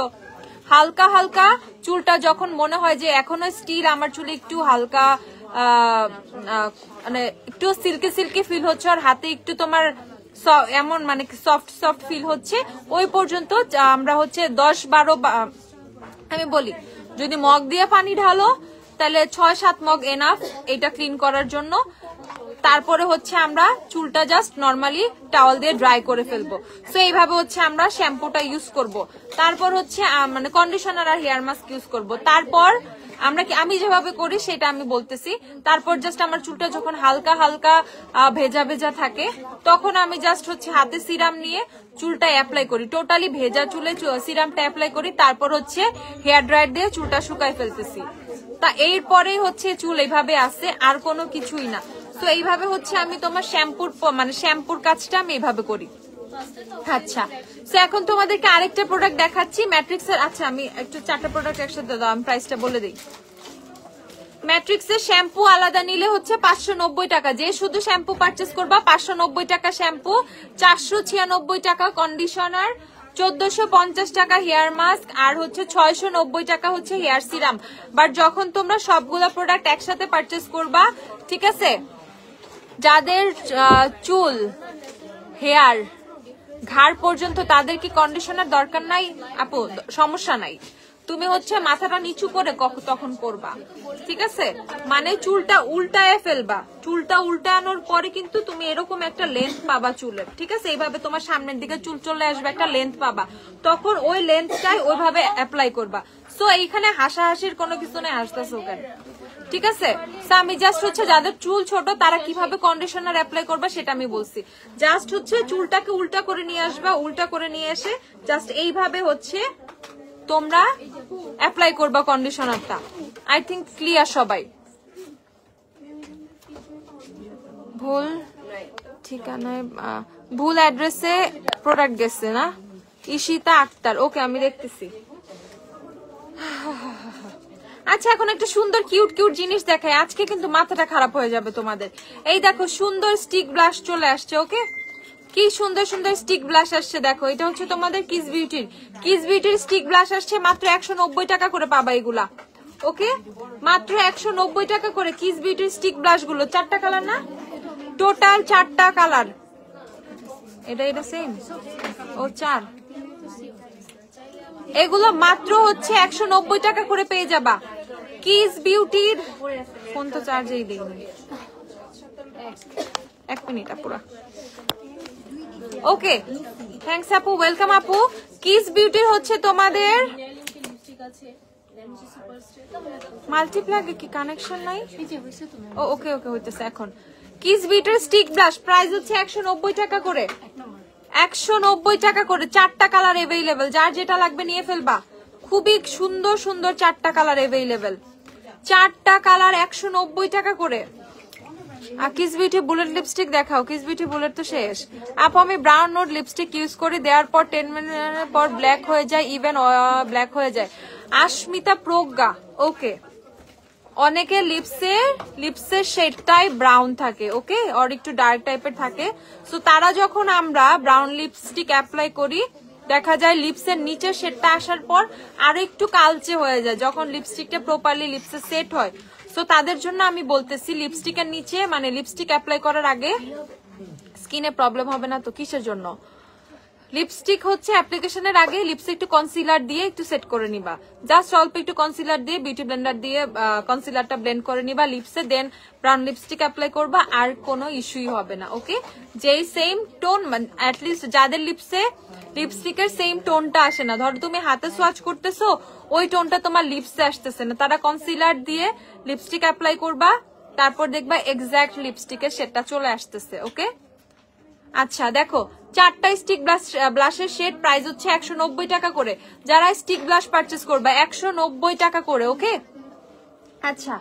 হালকা হালকা চুলটা যখন মনে হয় যে এখনো স্টিল আমার চুলে একটু হালকা মানে একটু সিল্কি সিল্কি ফিল হচ্ছে আর হাতে একটু তোমার এমন মানে সফট সফট ফিল হচ্ছে, ওই পর্যন্ত আমরা হচ্ছে 10-12, আমি বলি যদি মগ দিয়ে পানি ঢালো তাহলে 6-7 মগ এনাফ এটা ক্লিন করার জন্য। তারপরে হচ্ছে আমরা চুলটা জাস্ট নর্মালি টাওয়াল দিয়ে ড্রাই করে ফেলবো। সো এইভাবে হচ্ছে আমরা শ্যাম্পুটা ইউজ করব। তারপর হচ্ছে মানে কন্ডিশনার আর হেয়ার মাস্ক ইউজ করব। তারপর আমি যেভাবে করি সেটা আমি বলতেছি। তারপর জাস্ট আমার চুলটা যখন হালকা হালকা ভেজা ভেজা থাকে তখন আমি জাস্ট হচ্ছে হাতে সিরাম নিয়ে চুলটা অ্যাপ্লাই করি, টোটালি ভেজা চুলে সিরামটা অ্যাপ্লাই করি। তারপর হচ্ছে হেয়ার ড্রায়ার দিয়ে চুলটা শুকাই ফেলতেছি। তা এরপরে হচ্ছে চুল এইভাবে আসে, আর কোনো কিছুই না। তো এইভাবে হচ্ছে আমি তোমার শ্যাম্পুর কাজটা আমি এইভাবে করি। আচ্ছা, তো এখন তোমাদেরকে আরেকটা প্রোডাক্ট দেখাচ্ছি ম্যাট্রিক্সের। আচ্ছা, আমি একটু 4টা প্রোডাক্ট একসাথে দাও, আমি প্রাইসটা বলে দিই। ম্যাট্রিক্সের শ্যাম্পু আলাদা নিলে হচ্ছে 590 টাকা, যে শুধু শ্যাম্পু পারচেস করবা 590 টাকা শ্যাম্পু, 496 টাকা কন্ডিশনার, 1450 টাকা হেয়ার মাস্ক, আর হচ্ছে 690 টাকা হচ্ছে হেয়ার সিরাম। বাট যখন তোমরা সবগুলো প্রোডাক্ট একসাথে পারচেস করবা, ঠিক আছে, যাদের চুল হেয়ার ঘাড় পর্যন্ত তাদের কি কন্ডিশনার দরকার নাই আপু? সমস্যা নাই, তুমি হচ্ছে মাথাটা নিচু করে তখন করবা, ঠিক আছে? মানে চুলটা উল্টায় ফেলবা, চুলটা উল্টানোর পরে কিন্তু তুমি এরকম একটা লেন্থ পাবা চুলের, ঠিক আছে? এইভাবে তোমার সামনের দিকে চুল চলে আসবে, একটা লেন্থ পাবা, তখন ওই লেন্থটাই ওইভাবে অ্যাপ্লাই করবা। সো এইখানে হাসাহাসির কোনো কিছু নেই, হাসতেছো কেন? ঠিক আছে, আমি জাস্ট হচ্ছে যাদের চুল ছোট তারা কিভাবে কন্ডিশনার অ্যাপ্লাই করবে সেটা আমি বলছি। জাস্ট হচ্ছে চুলটাকে উল্টা করে নিয়ে আসবা, উল্টা করে নিয়ে এসে জাস্ট এইভাবে হচ্ছে তোমরা অ্যাপ্লাই করবা কন্ডিশনারটা। আই থিঙ্ক ক্লিয়ার সবাই? ভুল ঠিকানায়, ভুল অ্যাড্রেসে প্রোডাক্ট গেছে না? ঈশিতা আক্তার, ওকে আমি দেখতেছি। আচ্ছা, এখন একটা সুন্দর কিউট কিউট জিনিস দেখায়, আজকে কিন্তু মাথাটা খারাপ হয়ে যাবে তোমাদের। এই দেখো সুন্দর স্টিক ব্লাশ চলে আসছে। ওকে, কি সুন্দর সুন্দর স্টিক ব্লাশ আসছে, দেখো এটা হচ্ছে তোমাদের কিস বিউটির স্টিক ব্লাশ আসছে, মাত্র 190 টাকা করে পাবা এগুলা। ওকে মাত্র 190 টাকা করে কিস বিউটির স্টিক ব্লাশ গুলো 4টা কালার না টোটাল 4টা কালার এটা সেম ও 4 এগুলো মাত্র হচ্ছে 190 টাকা করে পেয়ে যাবা কিস বিউটির ফোন তো চার্জেই দেইনি 1 মিনিট আপুরা ওকে থ্যাঙ্কস আপু ওয়েলকাম আপু কিস বিউটির হচ্ছে তোমাদের মাল্টিপ্লাগে কি কানেকশন নাই ও ওকে ওকে হইতেছে এখন কিস বিউটির স্টিক ব্লাশ প্রাইস হচ্ছে 190 টাকা করে 190 টাকা করে 4টা কালার अवेलेबल যার যেটা লাগবে নিয়ে ফেলবা খুবই সুন্দর সুন্দর 4টা কালার अवेलेबल 4টা কালার 190 টাকা করে আর কিস বিউটি বুলেট লিপস্টিক দেখাও কিস বিউটি বুলেট তো শেষ আপু আমি ব্রাউন নোট লিপস্টিক ইউজ করি দেওয়ার পর 10 মিনিটের পর ব্ল্যাক হয়ে যায় ইভেন ব্ল্যাক হয়ে যায় আশমিতা প্রজ্ঞা ওকে অনেকে লিপসের শেডটাই ব্রাউন থাকে ওকে আর একটু ডার্ক টাইপের থাকে সো তারা যখন আমরা ব্রাউন লিপস্টিক অ্যাপ্লাই করি দেখা যায় লিপসের নিচের শেডটা আসার পর আরো একটু কালচে হয়ে যায় যখন লিপস্টিকটা প্রপারলি লিপসে সেট হয় সো তাদের জন্য আমি বলতেছি লিপস্টিকের নিচে মানে লিপস্টিক অ্যাপ্লাই করার আগে স্কিনে প্রবলেম হবে না তো কিসের জন্য লিপস্টিক হচ্ছে অ্যাপ্লিকেশনের আগে লিপসে একটু কনসিলার দিয়ে একটু সেট করে নিবা জাস্ট অল্প একটু কনসিলার দিয়ে বিউটি ব্লেন্ডার দিয়ে কনসিলারটা ব্লেন্ড করে নিবা লিপসে দেন ব্রাউন লিপস্টিক অ্যাপ্লাই করবা আর কোনো ইস্যুই হবে না ওকে যেই সেম টোন অ্যাটলিস্ট যাদের লিপসে লিপস্টিকের সেম টোনটা আসে না ধরো তুমি হাতে সোয়াচ করতেছো ওই টোনটা তোমার লিপসে আসতেছে না তারা কনসিলার দিয়ে লিপস্টিক অ্যাপ্লাই করবা তারপর দেখবা এক্সাক্ট লিপস্টিকের শেডটা চলে আসতেছে ওকে আচ্ছা দেখো 4টা স্টিক ব্লাশের শেড প্রাইস হচ্ছে 190 টাকা করে যারা স্টিক ব্লাশ পারচেজ করবে 190 টাকা করে ওকে আচ্ছা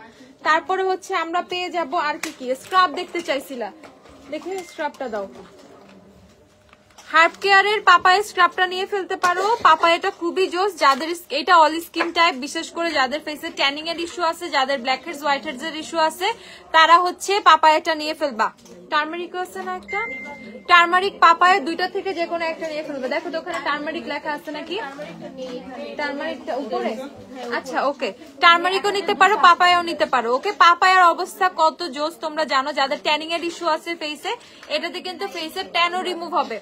তারপরে হচ্ছে আমরা পেয়ে যাব আর কি স্ক্রাব দেখতে চাইছিলা দেখে স্ক্রাবটা দাও হার্ব কেয়ারের পাপায়া স্ক্রাবটা নিয়ে ফেলতে পারো পাপায়াটা খুবই জোস যাদের এটা অল স্কিন টাইপ বিশেষ করে যাদের ফেসে ট্যানিং এর ইস্যু আছে যাদের ব্ল্যাক হেডস হোয়াইট হেডস এর ইস্যু আছে তারা হচ্ছে পাপায়াটা নিয়ে ফেলবা টার্মারিক আছে না একটা টার্মারিক পাপায়া দুইটা থেকে যে কোনো একটা নিয়ে ফেলবে দেখো তো ওখানে টার্মারিক লেখা আছে নাকি টার্মারিকটা উপরে আচ্ছা ওকে টার্মারিকও নিতে পারো পাপায়াও নিতে পারো ওকে পাপায়ার অবস্থা কত জোস তোমরা জানো যাদের ট্যানিং এর ইস্যু আছে ফেসে এটাতে কিন্তু ফেসের ট্যানও রিমুভ হবে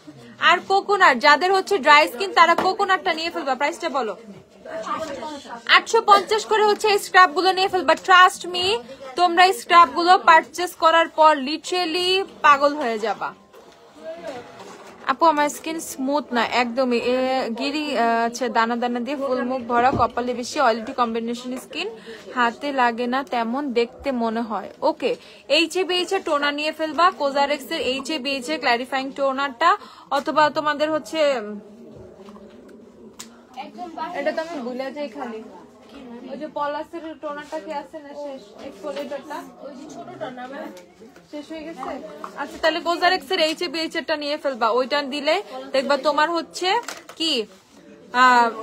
আর কোকোনাট যাদের হচ্ছে ড্রাই স্কিন তারা কোকোনাটটা নিয়ে ফেলবা প্রাইসটা বলো 850 করে হচ্ছে এই স্ক্রাব গুলো নিয়ে ফেলবা ট্রাস্ট মি তোমরা এই স্ক্রাব গুলো পারচেজ করার পর লিটারালি পাগল হয়ে যাবা আপু আমার স্কিন স্মুথ না একদমই গিরি আচ্ছা দানা দানা দিয়ে ফুল মুখ ভরা কপালে বেশি অয়েলি কম্বিনেশন স্কিন হাতে লাগে না তেমন দেখতে মনে হয় ওকে এইচএবিএইচ এর টোনার নিয়ে ফেলবা কোজারেক্স এর এইচএবিএইচ এর ক্ল্যারিফাইং টোনারটা অথবা তোমাদের হচ্ছে এটা তো আমি ভুলে যাই খালি ওই যে পলাসের টোনারটা কি আছে না শেষ এক্সফোলিয়েটরটা ওই যে ছোটটা না শেষ হয়ে গেছে আচ্ছা তাহলে কোজারেক্স এর এইচএবিএইচ এরটা নিয়ে ফেলবা ওইটা দিলে দেখবা তোমার হচ্ছে কি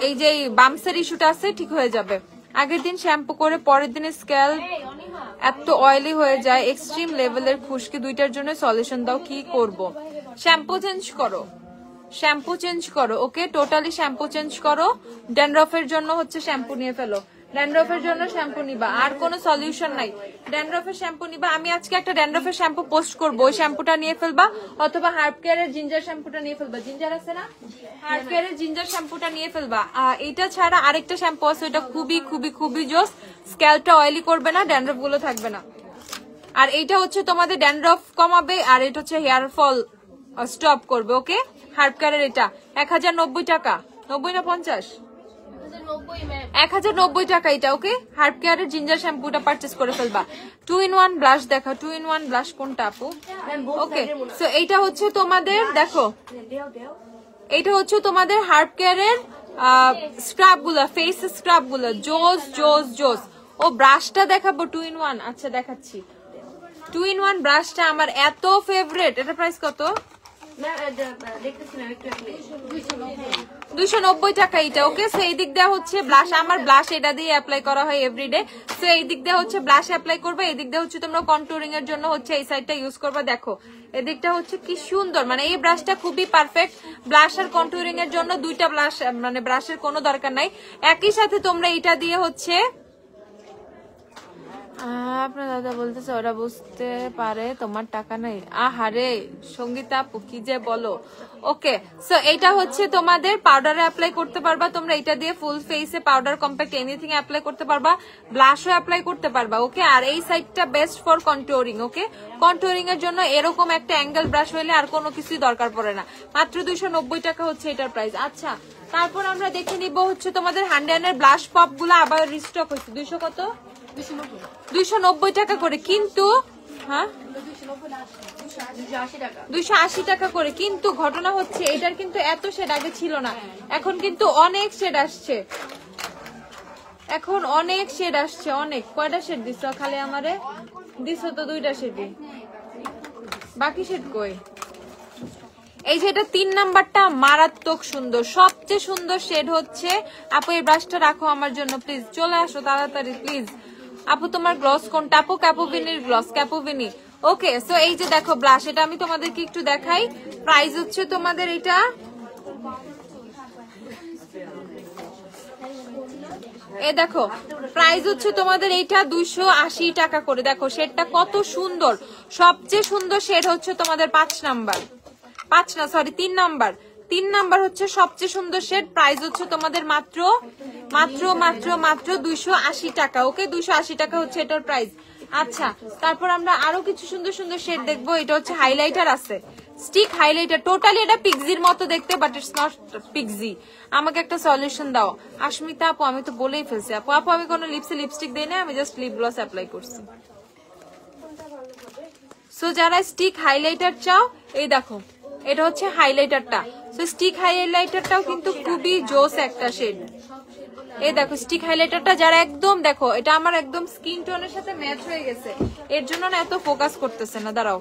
এই যে বামসের ইস্যুটা আছে ঠিক হয়ে যাবে আগের দিন শ্যাম্পু করে পরের দিনে স্ক্যাল্প এত অয়েলি হয়ে যায় এক্সট্রিম লেভেলের খুশকি দুইটার জন্য সলিউশন দাও কি করব শ্যাম্পু চেঞ্জ করো ওকে টোটালি শ্যাম্পু চেঞ্জ করো ড্যান্ড্রফের জন্য হচ্ছে শ্যাম্পু নিয়ে ফেলো ড্যান্ড্রফের জন্য শ্যাম্পু নিবা আর কোনো সলিউশন নাই ড্যান্ড্রফের শ্যাম্পু নিবা আমি আজকে একটা ড্যান্ড্রফের শ্যাম্পু পোস্ট করবো ওই শ্যাম্পুটা নিয়ে ফেলবা অথবা হার্ব কেয়ারের জিঞ্জার শ্যাম্পুটা নিয়ে ফেলবা জিঞ্জার আছে না হার্ব কেয়ারের জিঞ্জার শ্যাম্পুটা নিয়ে ফেলবা এটা ছাড়া আরেকটা শ্যাম্পু আছে ওটা খুবই খুবই খুবই জোস স্ক্যাল্পটা অয়েলি করবে না ড্যান্ড্রফ গুলো থাকবে না আর এইটা হচ্ছে তোমাদের ড্যান্ড্রফ কমাবে আর এটা হচ্ছে হেয়ার ফল স্টপ করবে ওকে হার্ব কেয়ারের এটা 1090 টাকা 90 না 50 1090 টাকা এটা ওকে হার্ব কেয়ারের জিঞ্জার শ্যাম্পুটা পারচেজ করে ফেলবা 2-in-1 ব্লাশ দেখা 2-in-1 ব্লাশ কোনটা আপু ওকে সো এইটা হচ্ছে তোমাদের দেখো এইটা হচ্ছে তোমাদের হার্ব কেয়ারের স্ক্রাব গুলা ফেস স্ক্রাব গুলা জোস জোস জোস ও ব্রাশটা দেখাবো 2-in-1 আচ্ছা দেখাচ্ছি 2-in-1 ব্রাশটা আমার এত ফেভারিট এটা প্রাইস কত 290 টাকা এটা ওকে সো এই দিক দিয়ে হচ্ছে ব্লাশ আমার ব্লাশ এটা দিয়ে অ্যাপ্লাই করা হয় এভরিডে সো এই দিক দিয়ে হচ্ছে ব্লাশ অ্যাপ্লাই করবে এই দিক দিয়ে হচ্ছে তোমরা কন্টুরিং এর জন্য হচ্ছে এই সাইডটা ইউজ করবে দেখো এদিকটা হচ্ছে কি সুন্দর মানে এই ব্রাশটা খুবই পারফেক্ট ব্লাশ আর কন্টুরিং এর জন্য দুইটা ব্লাশ মানে ব্রাশের কোনো দরকার নাই একই সাথে তোমরা এটা দিয়ে হচ্ছে আপনার দাদা বলতেছে ওরা বুঝতে পারে তোমার টাকা নাই। আহারে সঙ্গীতা আপু কি যে বলো। ওকে, সো এটা হচ্ছে তোমাদের পাউডারে অ্যাপ্লাই করতে পারবা তোমরা, এটা দিয়ে ফুল ফেসে পাউডার কম্প্যাক্ট এনিথিং অ্যাপ্লাই করতে পারবা, ব্লাশও অ্যাপ্লাই করতে পারবা। ওকে, আর এই সাইডটা বেস্ট ফর কন্ট্যুরিং। ওকে, কন্ট্যুরিং এর জন্য এরকম একটা অ্যাঙ্গেল ব্রাশ হইলে আর কোনো কিছুই দরকার পড়ে না। মাত্র 290 টাকা হচ্ছে এটার প্রাইস। আচ্ছা, তারপর আমরা দেখে নিব হচ্ছে তোমাদের হ্যান্ডেনের ব্লাশ পপ গুলো আবার রিস্টক হচ্ছে 200 কত 290 টাকা করে, কিন্তু হ্যাঁ 280 টাকা করে। কিন্তু ঘটনা হচ্ছে এটার কিন্তু এত শেড আগে ছিল না, এখন কিন্তু অনেক শেড আসছে, এখন অনেক শেড আসছে, অনেক। কয়টা শেড দিছো খালি আমারে? দিছো তো 2টা শেডই, বাকি শেড কই? এই যে এটা 3 নাম্বারটা মারাত্মক সুন্দর, সবচেয়ে সুন্দর শেড হচ্ছে। আপু এই ব্রাশটা রাখো আমার জন্য প্লিজ, চলে আসো তাড়াতাড়ি প্লিজ। আপু তোমার গ্লস কোনটা? আপু ক্যাপোভিনির গ্লস, ক্যাপোভিনি। ওকে, সো এই যে দেখো ব্লাশ, এটা আমি তোমাদেরকে একটু দেখাই। প্রাইস হচ্ছে তোমাদের এটা এই দেখো, প্রাইস হচ্ছে তোমাদের এইটা 280 টাকা করে। দেখো শেডটা কত সুন্দর, সবচেয়ে সুন্দর শেড হচ্ছে তোমাদের 5 নাম্বার, 5 না সরি 3 নাম্বার, 3 নাম্বার হচ্ছে সবচেয়ে সুন্দর শেড। প্রাইস হচ্ছে তোমাদের মাত্র মাত্র মাত্র মাত্র 280 টাকা। ওকে, 280 টাকা হচ্ছে এটার প্রাইস। আচ্ছা, তারপর আমরা আরো কিছু সুন্দর সুন্দর শেড দেখবো। এটা হচ্ছে হাইলাইটার আছে, স্টিক হাইলাইটার, টোটালি এটা পিক্সির মতো দেখতে, বাট ইটস নট পিক্সি। আমাকে একটা সলিউশন দাও আশমিতা আপু। আমি তো বলেই ফেলছি আপু, আপু আমি কোনো লিপসে লিপস্টিক দেই না, আমি জাস্ট লিপ গ্লস অ্যাপ্লাই করছি। সো যারা স্টিক হাইলাইটার চাও, এই দেখো এটা হচ্ছে হাইলাইটারটা। সো স্টিক হাইলাইটারটাও কিন্তু খুবই জোস একটা শেড। এই দেখো স্টিক হাইলাইটারটা যারা একদম, দেখো এটা আমার একদম স্কিন টোনের সাথে ম্যাচ হয়ে গেছে, এর জন্য না এত ফোকাস করতেছে না, দাঁড়াও।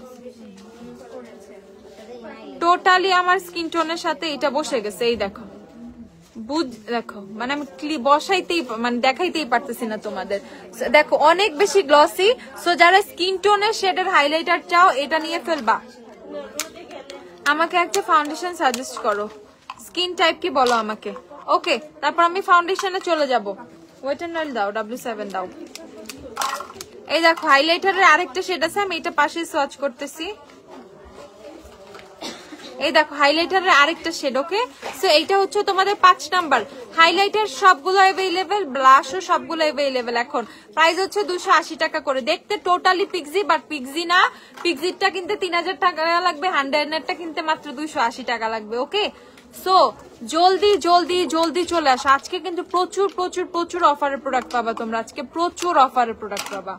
টোটালি আমার স্কিন টোনের সাথে এটা বসে গেছে, এই দেখো দেখো, মানে আমি বসাইতেই মানে দেখাইতেই পারতেছি না তোমাদের। দেখো অনেক বেশি গ্লসি। সো যারা স্কিন টোনের শেডের হাইলাইটার চাও, এটা নিয়ে ফেলবা। আমাকে একটা ফাউন্ডেশন সাজেস্ট করো, স্কিন টাইপ কি বলো আমাকে। ওকে, তারপর আমি ফাউন্ডেশনে চলে যাব। ওয়েট এন্ড অয়েল দাও, W7 দাও। এই দেখো হাইলাইটারের আরেকটা শেড আছে, আমি এটা পাশে সোয়াচ করতেছি। এই দেখো হাইলাইটারের আরেকটা শেড। ওকে, সো এইটা হচ্ছে তোমাদের 5 নাম্বার হাইলাইটার, সবগুলো অ্যাভেলেবেল, ব্লাশও সবগুলো অ্যাভেলেবেল। এখন প্রাইস হচ্ছে 280 টাকা করে। দেখতে টোটালি পিক্সি, বাট পিক্সি না, পিক্সিটা কিনতে 3000 টাকা লাগবে, হ্যান্ডেনেরটা কিনতে মাত্র 280 টাকা লাগবে। ওকে, সো জলদি জলদি জলদি চলে আসো। আজকে কিন্তু প্রচুর প্রচুর প্রচুর অফারের প্রোডাক্ট পাবা তোমরা, আজকে প্রচুর অফারের প্রোডাক্ট পাবা।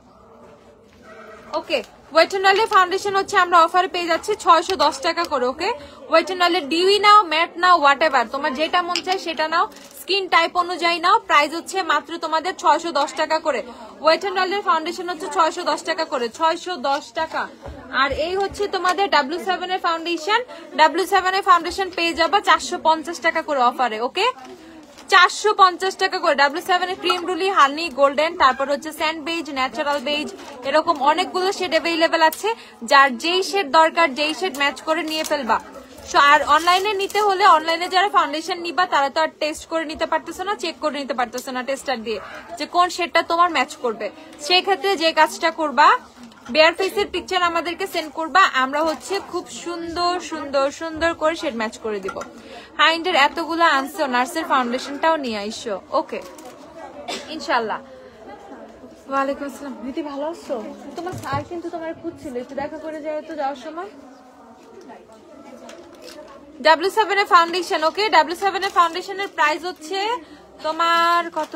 ওকে, ওয়েট এন্ড অয়েলের ফাউন্ডেশন হচ্ছে আমরা অফারে পেয়ে যাচ্ছি 610 টাকা করে। ওকে, ওয়েট এন্ড অয়েলের ডিউই নাও, ম্যাট নাও, হোয়াট এভার তোমার যেটা মন চায় সেটা নাও, স্কিন টাইপ অনুযায়ী নাও। প্রাইস হচ্ছে মাত্র তোমাদের 610 টাকা করে। ওয়েট এন্ড অয়েলের ফাউন্ডেশন হচ্ছে 610 টাকা করে, 610 টাকা। আর এই হচ্ছে তোমাদের W7 এর ফাউন্ডেশন, W7 এর ফাউন্ডেশন পেয়ে যাবা 450 টাকা করে অফারে। ওকে, 450 টাকা করে। W7 এর ক্রিম রুলি, হানি, গোল্ডেন, তারপর হচ্ছে স্যান্ড বেজ, ন্যাচারাল বেজ, এরকম অনেকগুলো শেড অ্যাভেলেবেল আছে। যার যেই শেড দরকার, যেই শেড ম্যাচ করে নিয়ে ফেলবা। আর অনলাইনে নিতে হলে, অনলাইনে যারা ফাউন্ডেশন নিবা তারা তো আর টেস্ট করে নিতে পারতেছো না, চেক করে নিতে পারতেছো না টেস্টার দিয়ে যে কোন শেডটা তোমার ম্যাচ করবে। সেই ক্ষেত্রে যে কাজটা করবা, বেয়ার ফেসের পিকচার আমাদেরকে সেন্ড করবা, আমরা হচ্ছে খুব সুন্দর সুন্দর সুন্দর করে শেড ম্যাচ করে দিব। হাইন্ডের এতগুলো আনছো, নার্সের ফাউন্ডেশনটাও নিয়ে আইসো। ওকে, ইনশাল্লাহ। ওয়ালাইকুম আসসালাম দিদি, ভালো আছো? তোমার স্যার কিন্তু তোমার খুঁজছিল, একটু দেখা করে যাও তো যাওয়ার সময়। W7 এর ফাউন্ডেশন। ওকে, W7 এর ফাউন্ডেশনের প্রাইস হচ্ছে তোমার কত?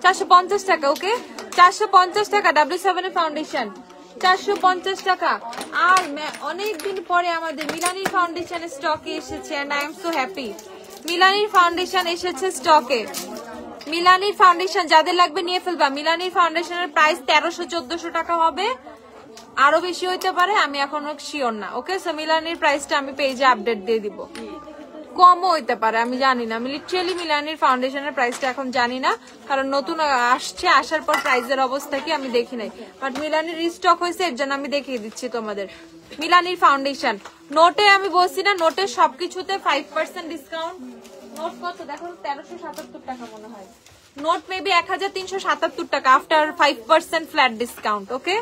450 টাকা। ওকে, 450 টাকা W7 এর ফাউন্ডেশন, 450 টাকা। আর অনেকদিন পরে আমাদের মিলানির ফাউন্ডেশন স্টকে এসেছে, and I am so happy. মিলানির ফাউন্ডেশন এসেছে স্টকে। মিলানির ফাউন্ডেশন যাদের লাগবে নিয়ে ফেলবা। মিলানির ফাউন্ডেশনের প্রাইস 1300-1400 টাকা হবে, আরো বেশি হইতে পারে, আমি এখনো শিওর না। ওকে, সো মিলানির প্রাইসটা আমি পেজে আপডেট দিয়ে দিব, কমও হইতে পারে, আমি জানি না। আমি লিটারালি মিলানির ফাউন্ডেশনের প্রাইসটা এখন জানি না, কারণ নতুন আসছে, আসার পর প্রাইসের অবস্থা কি আমি দেখি নাই। বাট মিলানির রিস্টক হয়েছে, এর জন্য আমি দেখিয়ে দিচ্ছি তোমাদের। মিলানির ফাউন্ডেশন নোটে আমি বলছি না, নোটে সবকিছুতে 5% ডিসকাউন্ট। নোট কত দেখো, 1377 টাকা মনে হয়। নোট মেবি 1377 টাকা আফটার 5% ফ্ল্যাট ডিসকাউন্ট। ওকে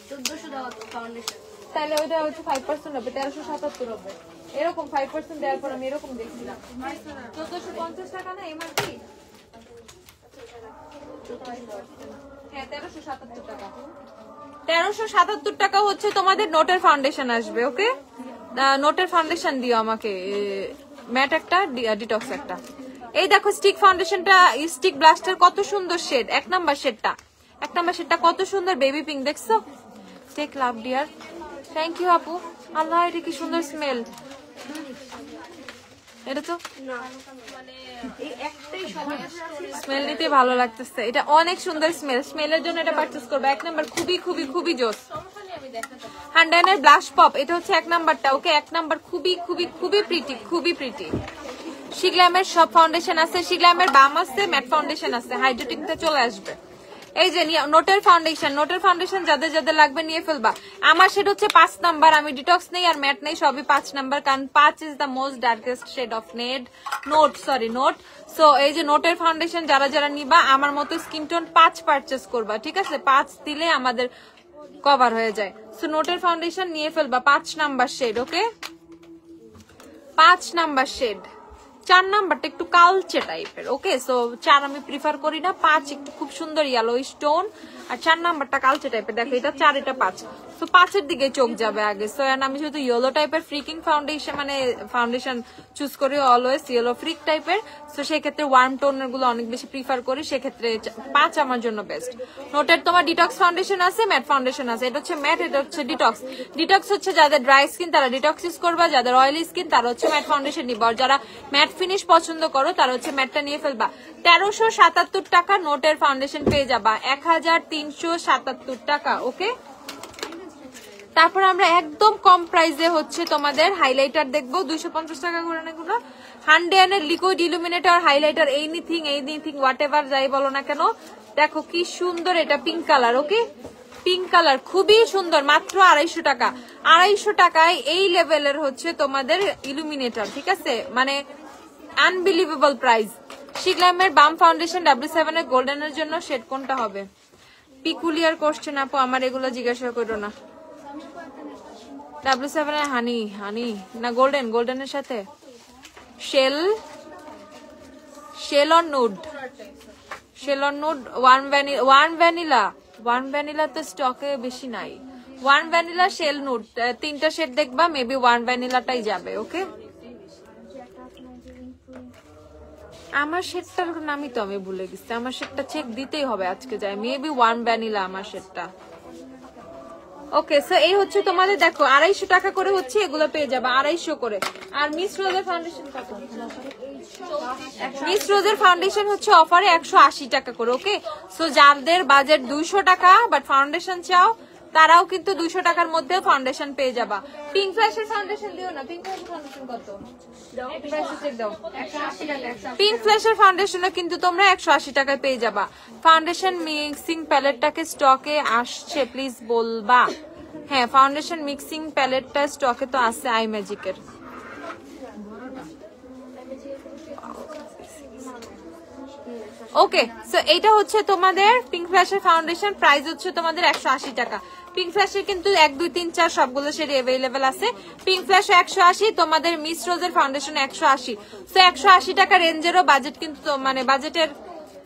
1400 দেওয়া তো ফাউন্ডেশন। তাহলে ওইটা হচ্ছে 5% হবে, 1377 হবে। এরকম 5% দেওয়ার পর আমি এরকম দেখছিলাম 1450 টাকা না এমআরপি। হ্যাঁ 1377 টাকা। 1377 টাকা হচ্ছে তোমাদের নোটের ফাউন্ডেশন আসবে। ওকে নোটের ফাউন্ডেশন দিও আমাকে, ম্যাট একটা, ডিটক্স একটা। এই দেখো স্টিক ফাউন্ডেশনটা, স্টিক ব্লাস্টার কত সুন্দর শেড, 1 নাম্বার শেডটা, 1 নাম্বার শেডটা কত সুন্দর বেবি পিঙ্ক, দেখছো? Take love dear, thank you আপু। আল্লাহ এটা কি সুন্দর স্মেল, এটা তো মানে এই একটাই সবাই স্মেল নিতে ভালো লাগতেছে, এটা অনেক সুন্দর স্মেল, স্মেলের জন্য এটা পারচেজ করবে। 1 নাম্বার খুবই খুবই খুবই জোস। আমি দেখাতে হান্ডানের ব্লাশ পপ, এটা হচ্ছে 1 নাম্বারটা। ওকে 1 নাম্বার খুবই খুবই খুবই প্রিটি, খুবই প্রিটি। শিগ্ল্যামের সব ফাউন্ডেশন আছে, শিগ্ল্যামের বাম আছে, ম্যাট ফাউন্ডেশন আছে, হাইড্রেটিংতে চলে আসবে। এই যে নোটের ফাউন্ডেশন, নোটের ফাউন্ডেশন যাদের যাদের লাগবে নিয়ে ফেলবা। আমার শেড হচ্ছে 5 নাম্বার, আমি ডিটক্স নেই আর ম্যাট নেই, সবই 5 নাম্বার, কারণ 5 is the most darkest shade of note. So এই যে নোটের ফাউন্ডেশন যারা যারা নিবা আমার মতো স্কিন টোন 5 পারচেস করবা, ঠিক আছে? 5 দিলে আমাদের কভার হয়ে যায়। সো নোটের ফাউন্ডেশন নিয়ে ফেলবা 5 নাম্বার শেড। ওকে 5 নাম্বার শেড। 4 নাম্বারটা একটু কালচে টাইপের। ওকে সো 4 আমি প্রিফার করি না, 5 একটু খুব সুন্দর ইয়েলো স্টোন, আর 4 নাম্বারটা কালচে টাইপের। দেখো এটা 4 এটা 5, সো 5 এর দিকে চোখ যাবে আগে। সো আমি যেহেতু ইয়েলো টাইপের ফ্রিকিং ফাউন্ডেশন, মানে ফাউন্ডেশন চুজ করি অলওয়েজ ইয়েলো ফ্রিক টাইপের, সো সেক্ষেত্রে ওয়ার্ম টোনের গুলো অনেক বেশি প্রিফার করি, সেক্ষেত্রে 5 আমার জন্য বেস্ট। নোটের তোমার ডিটক্স ফাউন্ডেশন আছে, ম্যাট ফাউন্ডেশন আছে, এটা হচ্ছে ম্যাট, এটা হচ্ছে ডিটক্স। ডিটক্স হচ্ছে যাদের ড্রাই স্কিন তারা ডিটক্স ইউজ করবা, যাদের অয়েলি স্কিন তারা হচ্ছে ম্যাট ফাউন্ডেশন নিবা, আর যারা ম্যাট ফিনিশ পছন্দ করো তারা হচ্ছে ম্যাটটা নিয়ে ফেলবা। 1377 টাকা নোটের ফাউন্ডেশন পেয়ে যাবা, 1377 টাকা। ওকে তারপর আমরা একদম কম প্রাইসে হচ্ছে তোমাদের হাইলাইটার দেখবো, 250 টাকা করে না এগুলো। হান্ডেয়ানের liquid illuminator highlighter, anything whatever যাই বলো না কেন, দেখো কি সুন্দর, এটা pink colour. Okay pink colour খুবই সুন্দর, মাত্র 250 টাকা। 250 টাকায় এই লেভেলের হচ্ছে তোমাদের ইলুমিনেটর, ঠিক আছে? মানে আনবিলিভেবল প্রাইস। শিগ্ল্যামের বাম ফাউন্ডেশন W7 এর গোল্ডেনের জন্য শেড কোনটা হবে? পিকুলিয়ার কোশ্চেন আপু, আমার এগুলো জিজ্ঞাসা করো না। W7 এর হানি না গোল্ডেনের সাথে shell on nude, one vanilla তো স্টকে বেশি নাই। ওয়ান ভ্যানিলা, শেল নুড, 3টা শেড দেখবা, মেবি ওয়ান ভ্যানিলাটাই যাবে। ওকে আমার শেডটার নামই তো আমি ভুলে গেছি, আমার শেডটা চেক দিতেই হবে আজকে যায়, মেবি ওয়ান ভ্যানিলা আমার শেডটা। ওকে সো এই হচ্ছে তোমাদের, দেখো 250 টাকা করে হচ্ছে এগুলো পেয়ে যাবে, 250 করে। আর মিস রোজের ফাউন্ডেশন কত? মিস রোজের ফাউন্ডেশন হচ্ছে অফারে 180 টাকা করে। ওকে সো যাদের বাজেট 200 টাকা বাট ফাউন্ডেশন চাও তারাও কিন্তু 200 টাকার মধ্যে ফাউন্ডেশন পেয়ে যাবা। পিঙ্ক ফ্ল্যাশের ফাউন্ডেশন দিও না, পিঙ্ক ফ্ল্যাশের ফাউন্ডেশন কত? পিঙ্ক ফ্ল্যাশের ফাউন্ডেশনও কিন্তু তোমরা 180 টাকায় পেয়ে যাবা। ফাউন্ডেশন মিক্সিং প্যালেটটাকে স্টকে আসছে প্লিজ বলবা। হ্যাঁ ফাউন্ডেশন মিক্সিং প্যালেটটা স্টকে তো আছে আই ম্যাজিকের। ওকে সো এইটা হচ্ছে তোমাদের পিঙ্ক ফ্ল্যাশের ফাউন্ডেশন, প্রাইস হচ্ছে তোমাদের 180 টাকা। পিঙ্ক ফ্ল্যাশের কিন্তু 1 2 3 4 সবগুলো শেড अवेलेबल আছে। পিঙ্ক ফ্ল্যাশ 180, তোমাদের মিস রোজের ফাউন্ডেশন 180। সো 180 টাকা রেঞ্জেরও বাজেট কিন্তু, মানে বাজেটের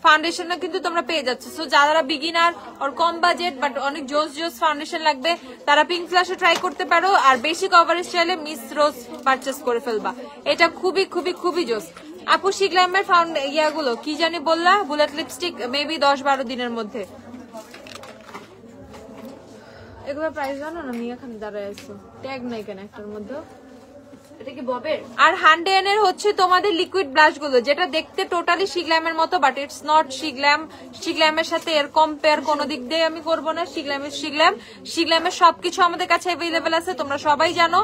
ফাউন্ডেশনও কিন্তু তোমরা পেয়ে যাচ্ছ। সো যারা বিগিনার আর কম বাজেট বাট অনেক জোস ফাউন্ডেশন লাগবে তারা পিঙ্ক ফ্ল্যাশও ট্রাই করতে পারো, আর বেশি কভারেজ চাইলে মিস রোজ পারচেস করে ফেলবা, এটা খুবই খুবই খুবই জোস। আপু শিগ্ল্যামের ইয়াগুলো কি জানি বললা, বুলেট লিপস্টিক মেবি 10-12 দিনের মধ্যে। এগুলো প্রাইস জানো না? আমি এখানে দাঁড়ায় আছো, ট্যাগ নাই কেন একটার মধ্যে? এটা কি ববের? আর হান্ডেয়ানের হচ্ছে তোমাদের লিকুইড ব্লাশ গুলো, যেটা দেখতে টোটালি শিগ্ল্যামের মতো বাট ইটস নট শিগ্ল্যাম। শিগ্ল্যামের সাথে এর কম্পেয়ার কোনো দিক দিয়ে আমি করবো না। শিগ্ল্যামের সবকিছু আমাদের কাছে অ্যাভেলেবেল আছে, তোমরা সবাই জানো।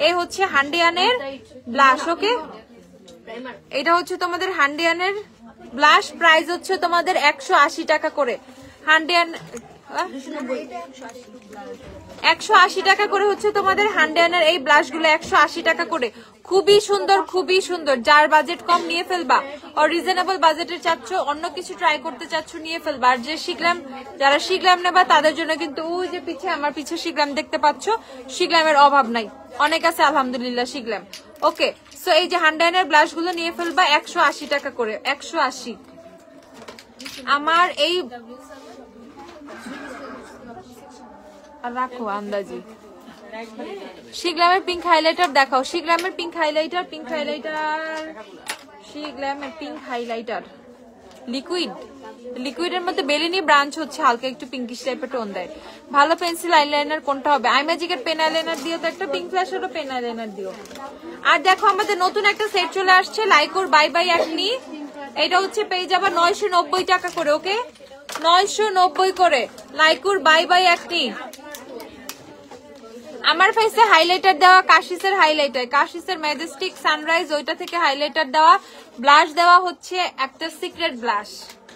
এই হচ্ছে হান্ডেয়ানের ব্লাশ। ওকে এটা হচ্ছে তোমাদের হান্ডেয়ানের ব্লাশ, প্রাইস হচ্ছে তোমাদের 180 টাকা করে। 180 টাকা করে হচ্ছে তোমাদের হ্যান্ডেনার এই ব্লাশ গুলো 180 টাকা করে। খুবই সুন্দর, খুবই সুন্দর। যার বাজেট কম নিয়ে ফেলবা, আর রিজনেবল বাজেটের চাচ্ছ, অন্য কিছু ট্রাই করতে চাচ্ছ নিয়ে ফেলবা। আর যে শিখলাম, যারা শিখলাম নেবা তাদের জন্য কিন্তু ওই যে পিছে আমার পিছে শিখলাম দেখতে পাচ্ছ, শিখলামের অভাব নাই, অনেক আছে আলহামদুলিল্লাহ শিখলাম। ওকে, সো এই যে হ্যান্ডেনার ব্লাশ গুলো নিয়ে ফেলবা 180 টাকা করে, 180। আমার এই রাখো আন্দাজি। শিগলামের পিঙ্ক হাইলাইটার দেখাও, শিগলামের পিঙ্ক হাইলাইটার, পিঙ্ক হাইলাইটার, শিগলামের পিঙ্ক হাইলাইটার লিকুইড, লিকুইডের মধ্যে বেলিনি ব্রাঞ্চ হচ্ছে হালকা একটু পিঙ্কিশ টাইপের টোন দেয়। ভালো পেন্সিল আইলাইনার কোনটা হবে? আইম্যাজিকের পেন আইলাইনার দিও তো একটা, পিঙ্ক ফ্ল্যাশেরও পেন আইলাইনার দিও। আর দেখো আমাদের নতুন একটা সেট চলে আসছে, লাইকোর বাই বাই একনি। এটা হচ্ছে পেয়ে যাবা 990 টাকা করে। ওকে, 990 করে লাইকুর বাই বাই একনি। আমার ফেসে হাইলাইটার দেওয়া কাশিসের হাইলাইটার, কাশিসের ম্যাজেস্টিক সানরাইজ, ওইটা থেকে হাইলাইটার দেওয়া ব্লাশ দেওয়া হচ্ছে একটা সিক্রেট ব্লাশ।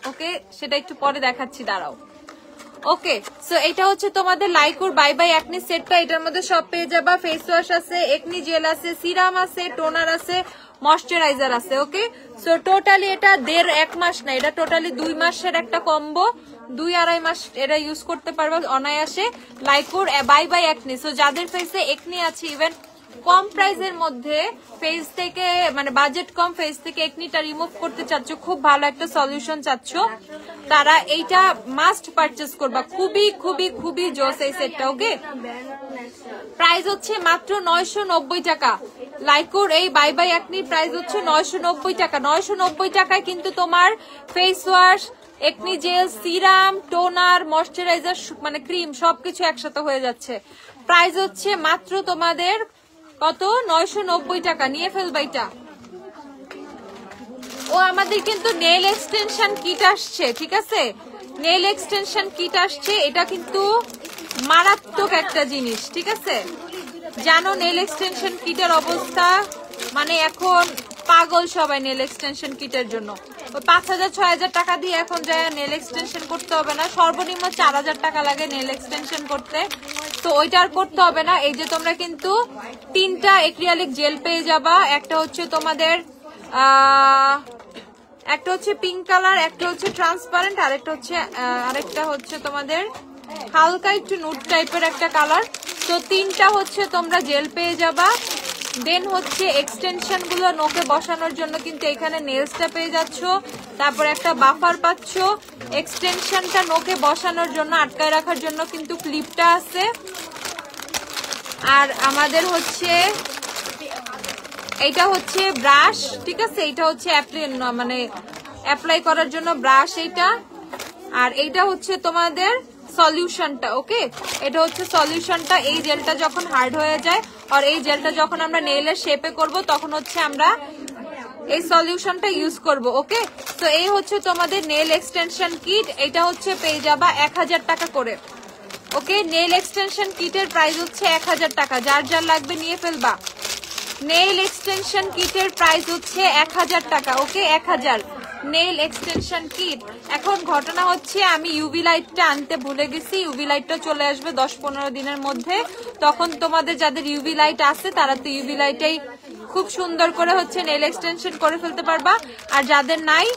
ওকে, সেটা একটু পরে দেখাচ্ছি, দাঁড়াও। ওকে, সো এটা হচ্ছে তোমাদের লাইকুর বাই বাই একনি সেটটা। এটার মধ্যে সব পেয়ে যাবা, ফেস ওয়াশ আছে, একনি জেল আছে, সিরাম আছে, টোনার আছে, ময়শ্চারাইজার আছে। ওকে, সো টোটালি এটা 1.5-1 মাস না, এটা টোটালি 2 মাসের একটা কম্বো, 2-2.5 মাস এটা ইউজ করতে পারবে অনায়াসে। লাইকুর বাই বাই একনি। সো যাদের ফেসে একনি আছে, ইভেন কম প্রাইসের মধ্যে ফেস থেকে মানে বাজেট কম, ফেস থেকে একনিটা রিমুভ করতে চাচ্ছ, খুব ভালো একটা সলিউশন চাচ্ছ, তারা এইটা মাস্ট পারচেজ করবা। খুবই খুবই খুবই জোস এই সেটটা। ওকে, প্রাইস হচ্ছে মাত্র 990 টাকা। লাইকুর এই বাই বাই একনির প্রাইস হচ্ছে 990 টাকা। 990 টাকায় কিন্তু তোমার face wash, acne gel, serum, toner, moisturiser মানে ক্রিম সবকিছু একসাথে হয়ে যাচ্ছে। প্রাইস হচ্ছে মাত্র তোমাদের কত? 990 টাকা। নিয়ে ফেলবা এটা। ও আমাদের কিন্তু নেল এক্সটেনশন কিট আসছে, ঠিক আছে? নেল এক্সটেনশন কিট আসছে, এটা কিন্তু মারাত্মক একটা জিনিস, ঠিক আছে? জানো নেল এক্সটেনশন কিটের অবস্থা, মানে এখন পাগল সবাই নেল এক্সটেনশন কিটের জন্য। ওই 5,000-6,000 টাকা দিয়ে এখন যায় নেল এক্সটেনশন করতে হবে না, সর্বনিম্ন 4,000 টাকা লাগে নেল এক্সটেনশন করতে। তো ওইটা আর করতে হবে না। এই যে তোমরা কিন্তু 3টা এক্রিলিক জেল পেয়ে যাবা। একটা হচ্ছে তোমাদের একটা হচ্ছে পিঙ্ক কালার, একটা হচ্ছে ট্রান্সপারেন্ট, আরেকটা হচ্ছে তোমাদের হালকা একটু নুট টাইপের একটা কালার। তো 3টা হচ্ছে তোমরা জেল পেয়ে যাবা। দেন হচ্ছে এক্সটেনশন গুলো নোকে বসানোর জন্য কিন্তু এখানে নেলসটা পেয়ে যাচ্ছ, তারপর একটা বাফার পাচ্ছ। এক্সটেনশনটা নোকে বসানোর জন্য আটকায় রাখার জন্য কিন্তু ক্লিপটা আছে। আর আমাদের হচ্ছে এইটা হচ্ছে ব্রাশ, ঠিক আছে? এইটা হচ্ছে মানে অ্যাপ্লাই করার জন্য ব্রাশ এইটা। আর এইটা হচ্ছে তোমাদের সলিউশনটা। ওকে, এটা হচ্ছে সলিউশনটা। এই জেলটা যখন হার্ড হয়ে যায়, আর এই জেলটা যখন আমরা নেইলের শেপে করব, তখন হচ্ছে আমরা এই সলিউশনটা ইউজ করব। ওকে, তো এই হচ্ছে তোমাদের নেল এক্সটেনশন কিট। এটা হচ্ছে পেয়ে যাবা 1000 টাকা করে। ওকে, নেল এক্সটেনশন কিটের প্রাইস হচ্ছে 1000 টাকা। যার যার লাগবে নিয়ে ফেলবা। নেল এক্সটেনশন কিটের প্রাইস হচ্ছে 1000 টাকা। ওকে, 1000 নেল এক্সটেনশন কিট। এখন ঘটনা হচ্ছে আমি ইউভি লাইটটা আনতে ভুলে গেছি। ইউভি লাইটটা চলে আসবে 10-15 দিনের মধ্যে। তখন তোমাদের যাদের ইউভি লাইট আছে তারা তো ইউভি লাইটেই খুব সুন্দর করে হচ্ছে নেল এক্সটেনশন করে ফেলতে পারবা। আর যাদের নাই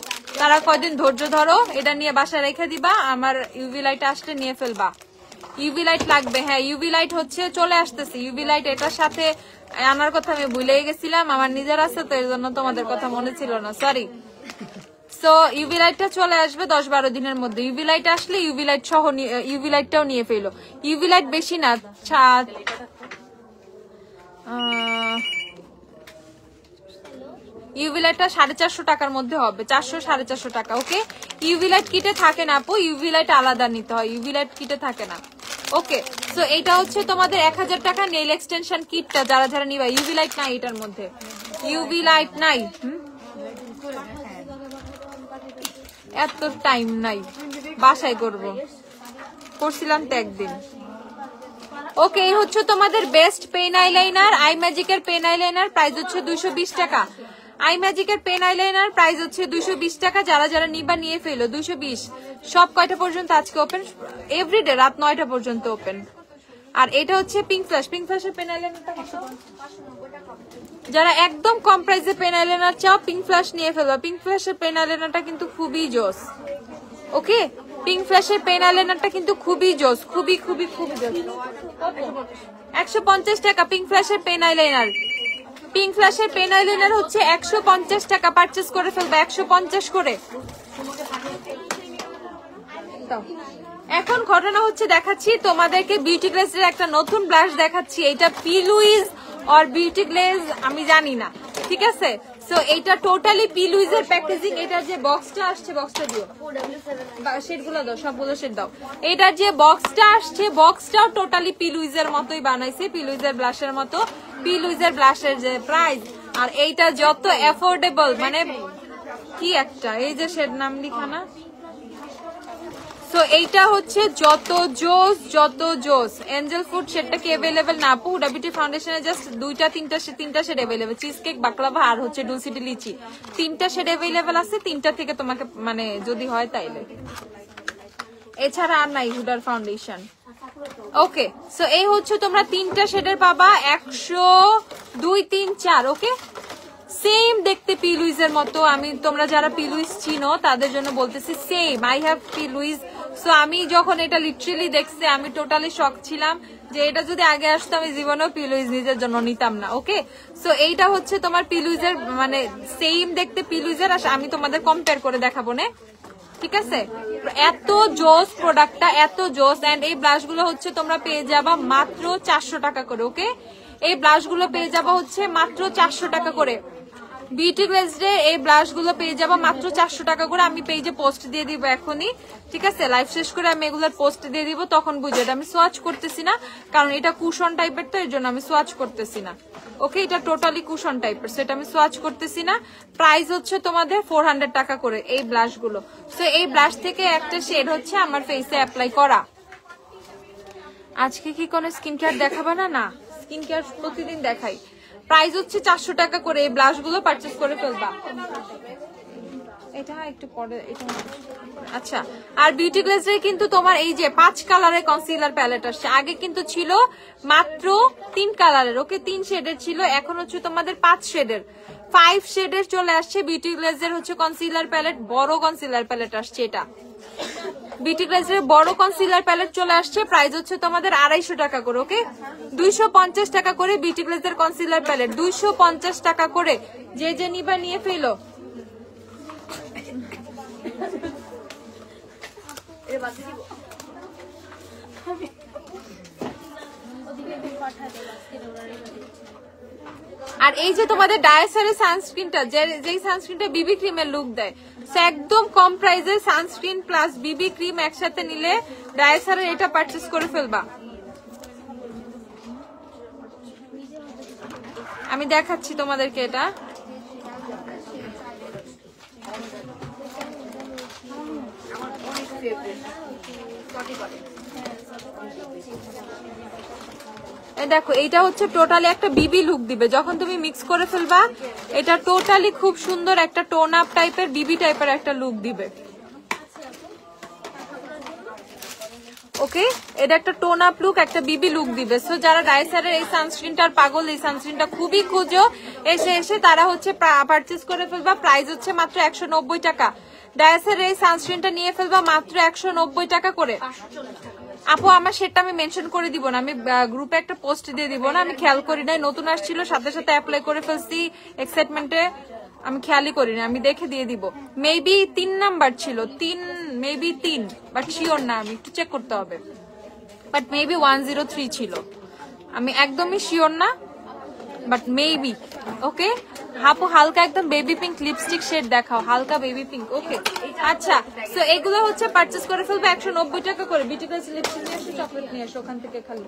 তারা কয়দিন ধৈর্য ধরো, এটা নিয়ে বাসায় রেখে দিবা, আমার ইউভি লাইট আসলে নিয়ে ফেলবা। ইউভি লাইট লাগবে, হ্যাঁ ইউভি লাইট হচ্ছে চলে আসতেছে। ইউভি লাইট এটার সাথে আনার কথা আমি ভুলেই গেছিলাম, আমার নিজের আছে তো এর জন্য তোমাদের কথা মনে ছিল না, সরি। সো ইউভি লাইটটা চলে আসবে 10-12 দিনের মধ্যে। ইউভি লাইট আসলে ইউভি লাইট সহ ইউভি লাইটটাও নিয়ে ফেলো। ইউভি লাইট বেশি না, ইউভি লাইটটা 450 টাকার মধ্যে হবে, 400-450 টাকা। ওকে, ইউভি লাইট কিটে থাকে না আপু, ইউভি লাইট আলাদা নিতে হয়, ইউভি লাইট কিটে থাকে না। ওকে, সো এটা হচ্ছে তোমাদের 1000 টাকা নেল এক্সটেনশন কিটটা। যারা যারা নিবা, ইউভি লাইট নাই এটার মধ্যে, ইউভি লাইট নাই, এত টাইম নাই, বাসায় করছিলাম তো একদিন। ওকে, এই হচ্ছে তোমাদের বেস্ট পেন আইলাইনার, আই ম্যাজিকের পেন আইলাইনার। প্রাইস হচ্ছে 220 টাকা। আই ম্যাজিকের পেন আইলাইনার প্রাইস হচ্ছে 220 টাকা। যারা যারা নিবা নিয়ে ফেলো 220। সব কয়টা পর্যন্ত আজকে ওপেন? এভরিডে রাত 9টা পর্যন্ত ওপেন। আর এটা হচ্ছে পিঙ্ক ফ্ল্যাশের পেন আইলাইনারটা কত? যারা একদম কম প্রাইসে পেন আইলাইনার চাও পিঙ্ক ফ্ল্যাশ নিয়ে ফেলো। পিঙ্ক ফ্ল্যাশের পেন আইলাইনারটা কিন্তু খুবই জোস। ওকে, পিঙ্ক ফ্ল্যাশের পেন আইলাইনারটা কিন্তু খুবই জোস, খুবই খুবই খুবই জোস। 150 টাকা পিঙ্ক ফ্ল্যাশের পেন আইলাইনার। পিঙ্ক ফ্ল্যাশের পেন আইলাইনার হচ্ছে 150 টাকা। পারচেজ করে ফেলবে 150 করে। এখন ঘটনা হচ্ছে দেখাচ্ছি তোমাদেরকে বিউটি গ্লেজের একটা নতুন ব্লাশ দেখাচ্ছি। এটা পিলুইজ আর বিউটি গ্লেজ আমি জানি না, ঠিক আছে? সো এটা টোটালি পিলুইজের প্যাকেজিং। এটার যে বক্সটা আসছে, বক্সটা দিও, শেডগুলো দাও, সবগুলো শেড দাও। এটার যে বক্সটা আসছে বক্সটাও টোটালি পিলুইজের মতোই বানাইছে, পিলুইজের ব্লাশের মতো। পিলুইজের ব্লাশের যে প্রাইস আর এইটা যত অ্যাফোর্ডেবল, মানে কি একটা, এই যে শেড নাম লিখা না, সো এইটা হচ্ছে যত জোস। এঞ্জেল ফুড শেডটা কি অ্যাভেলেবেল না আপু? হুডা বিউটি ফাউন্ডেশনে জাস্ট তিনটা shade available. Cheese cake, baklava আর হচ্ছে ডুলসিটি লিচি, 3টা শেড অ্যাভেলেবেল আছে। 3টা থেকে তোমাকে মানে যদি হয় তাইলে, এছাড়া আর নাই হুডার ফাউন্ডেশন। ওকে, সো এই হচ্ছে তোমরা 3টা শেডের পাবা 100, 2, 3, 4। ওকে, সেম দেখতে পিলুইজের মতো। আমি তোমরা যারা পিলুইজ চিনো তাদের জন্য বলতেছি সেম। আই হ্যাভ পিলুইজ। সো আমি যখন এটা লিটারালি দেখছি আমি টোটালি শক ছিলাম যে এটা যদি আগে আসতো আমি জীবনেও পিলুইজ নিজের জন্য নিতাম না। ওকে, সো এইটা হচ্ছে তোমার পিলুইজের মানে সেম দেখতে পিলুইজের। আমি তোমাদের কম্পেয়ার করে দেখাবো না, ঠিক আছে? এত জোস প্রোডাক্টটা, এত জোস। এন্ড এই ব্লাশগুলো হচ্ছে তোমরা পেয়ে যাবা মাত্র 400 টাকা করে। ওকে, এই ব্লাশগুলো পেয়ে যাবা হচ্ছে মাত্র 400 টাকা করে। বিউটি গ্লেজে এই ব্লাশ গুলো পেয়ে যাবো মাত্র 400 টাকা করে। আমি পেজে পোস্ট দিয়ে দিব এখনই, ঠিক আছে? লাইভ শেষ করে আমি এগুলোর পোস্ট দিয়ে দিব, তখন বুঝে। এটা আমি সোয়াচ করতেছি না কারণ এটা কুশন টাইপের, তো এর জন্য আমি সোয়াচ করতেছি না। ওকে, এটা টোটালি কুশন টাইপের, সেটা আমি সোয়াচ করতেছি না। প্রাইস হচ্ছে তোমাদের 400 টাকা করে এই ব্লাশ গুলো। সো এই ব্লাশ থেকে একটা শেড হচ্ছে আমার ফেসে অ্যাপ্লাই করা। আজকে কি কোনো স্কিন কেয়ার দেখাবে না? না, স্কিন কেয়ার প্রতিদিন দেখাই। প্রাইস হচ্ছে 400 টাকা করে। এই ব্লাশ গুলো পারচেজ করে ফেলবা। এটা একটু পরে, এটা আচ্ছা। আর বিউটি গ্লেজের কিন্তু তোমার এই যে 5 কালারের কনসিলার প্যালেট আসছে। আগে কিন্তু ছিল মাত্র 3 কালারের। ওকে, 3 শেডের ছিল, এখন হচ্ছে তোমাদের 5 শেডের, 5 শেডের চলে আসছে বিউটি গ্লেজের হচ্ছে কনসিলার প্যালেট। বড় কনসিলার প্যালেট আসছে এটা। বিউটি গ্লেজের বড় কনসিলার প্যালেট চলে আসছে। প্রাইস হচ্ছে তোমাদের 250 টাকা করে। ওকে, 250 টাকা করে বিউটি গ্লেজের কনসিলার প্যালেট, 250 টাকা করে। যে যে নিবা নিয়ে ফেলো। আর এই যে তোমাদের ডায়াসারের সানস্ক্রিনটা, যেই সানস্ক্রিনটা বিবি ক্রিমের লুক দেয়, একদম কম প্রাইসে সানস্ক্রিন প্লাস বিবি ক্রিম একসাথে নিলে ডায়াসারের এটা পারচেজ করে ফেলবা। আমি দেখাচ্ছি তোমাদেরকে এটা। দেখো, এইটা হচ্ছে টোটালি একটা বিবি লুক দিবে যখন তুমি মিক্স করে ফেলবা। এটা টোটালি খুব সুন্দর একটা টোন আপ টাইপের বিবি টাইপের একটা লুক দিবে। ওকে, এটা একটা টোন আপ লুক, একটা বিবি লুক দিবে। সো যারা ডাইসারের এই সানস্ক্রিনটার পাগল, এই সানস্ক্রিনটা খুবই খুঁজো, এসে তারা হচ্ছে পারচেজ করে ফেলবা। প্রাইস হচ্ছে মাত্র 190 টাকা। ডাইসারের এই সানস্ক্রিনটা নিয়ে ফেলবা মাত্র 190 টাকা করে। আপু আমার সেটা আমি মেনশন করে দিব না, আমি গ্রুপে একটা পোস্ট দিয়ে দিব না, আমি খেয়াল করি নাই। নতুন আসছিল, সাথে সাথে অ্যাপ্লাই করে ফেলছি এক্সাইটমেন্টে, আমি খেয়ালই করি না, আমি দেখে দিয়ে দিব। মেবি 3 নাম্বার ছিল, মেবি 3, বাট শিওর না, আমি একটু চেক করতে হবে। বাট মেবি 103 ছিল, আমি একদমই শিওর না, বাট মেবি। ওকে, আপু হালকা একদম বেবি পিঙ্ক লিপস্টিক শেড দেখাও, হালকা বেবি পিঙ্ক। ওকে, আচ্ছা। সো এগুলো হচ্ছে পারচেজ করে ফেলবে 190 টাকা করে। বিউটি গ্লেজ লিপস্টিক নিয়ে এসে, চকলেট নিয়ে এসো ওখান থেকে খালি।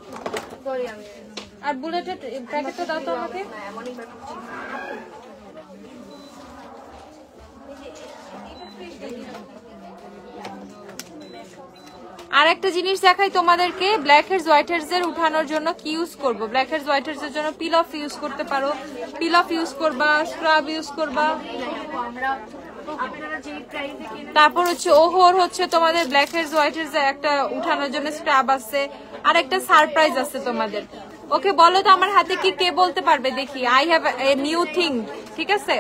আর বুলেটের প্যাকেটটা দাও তো আমাকে। আর একটা জিনিস দেখাই তোমাদেরকে, ব্ল্যাক হেডস হোয়াইট হেডস এর উঠানোর জন্য কি ইউজ করব। ব্ল্যাক হেডস হোয়াইট হেডস এর জন্য পিল অফ ইউজ করতে পারো, পিল অফ ইউজ করবা, স্ক্রাব ইউজ করবা। তারপর হচ্ছে ওহোর হচ্ছে তোমাদের ব্ল্যাক হেডস হোয়াইট হেডস একটা উঠানোর জন্য স্ক্রাব আছে, আর একটা সারপ্রাইজ আছে তোমাদের। ওকে বলো তো আমার হাতে কি, কে বলতে পারবে দেখি। I have a new thing, ঠিক আছে,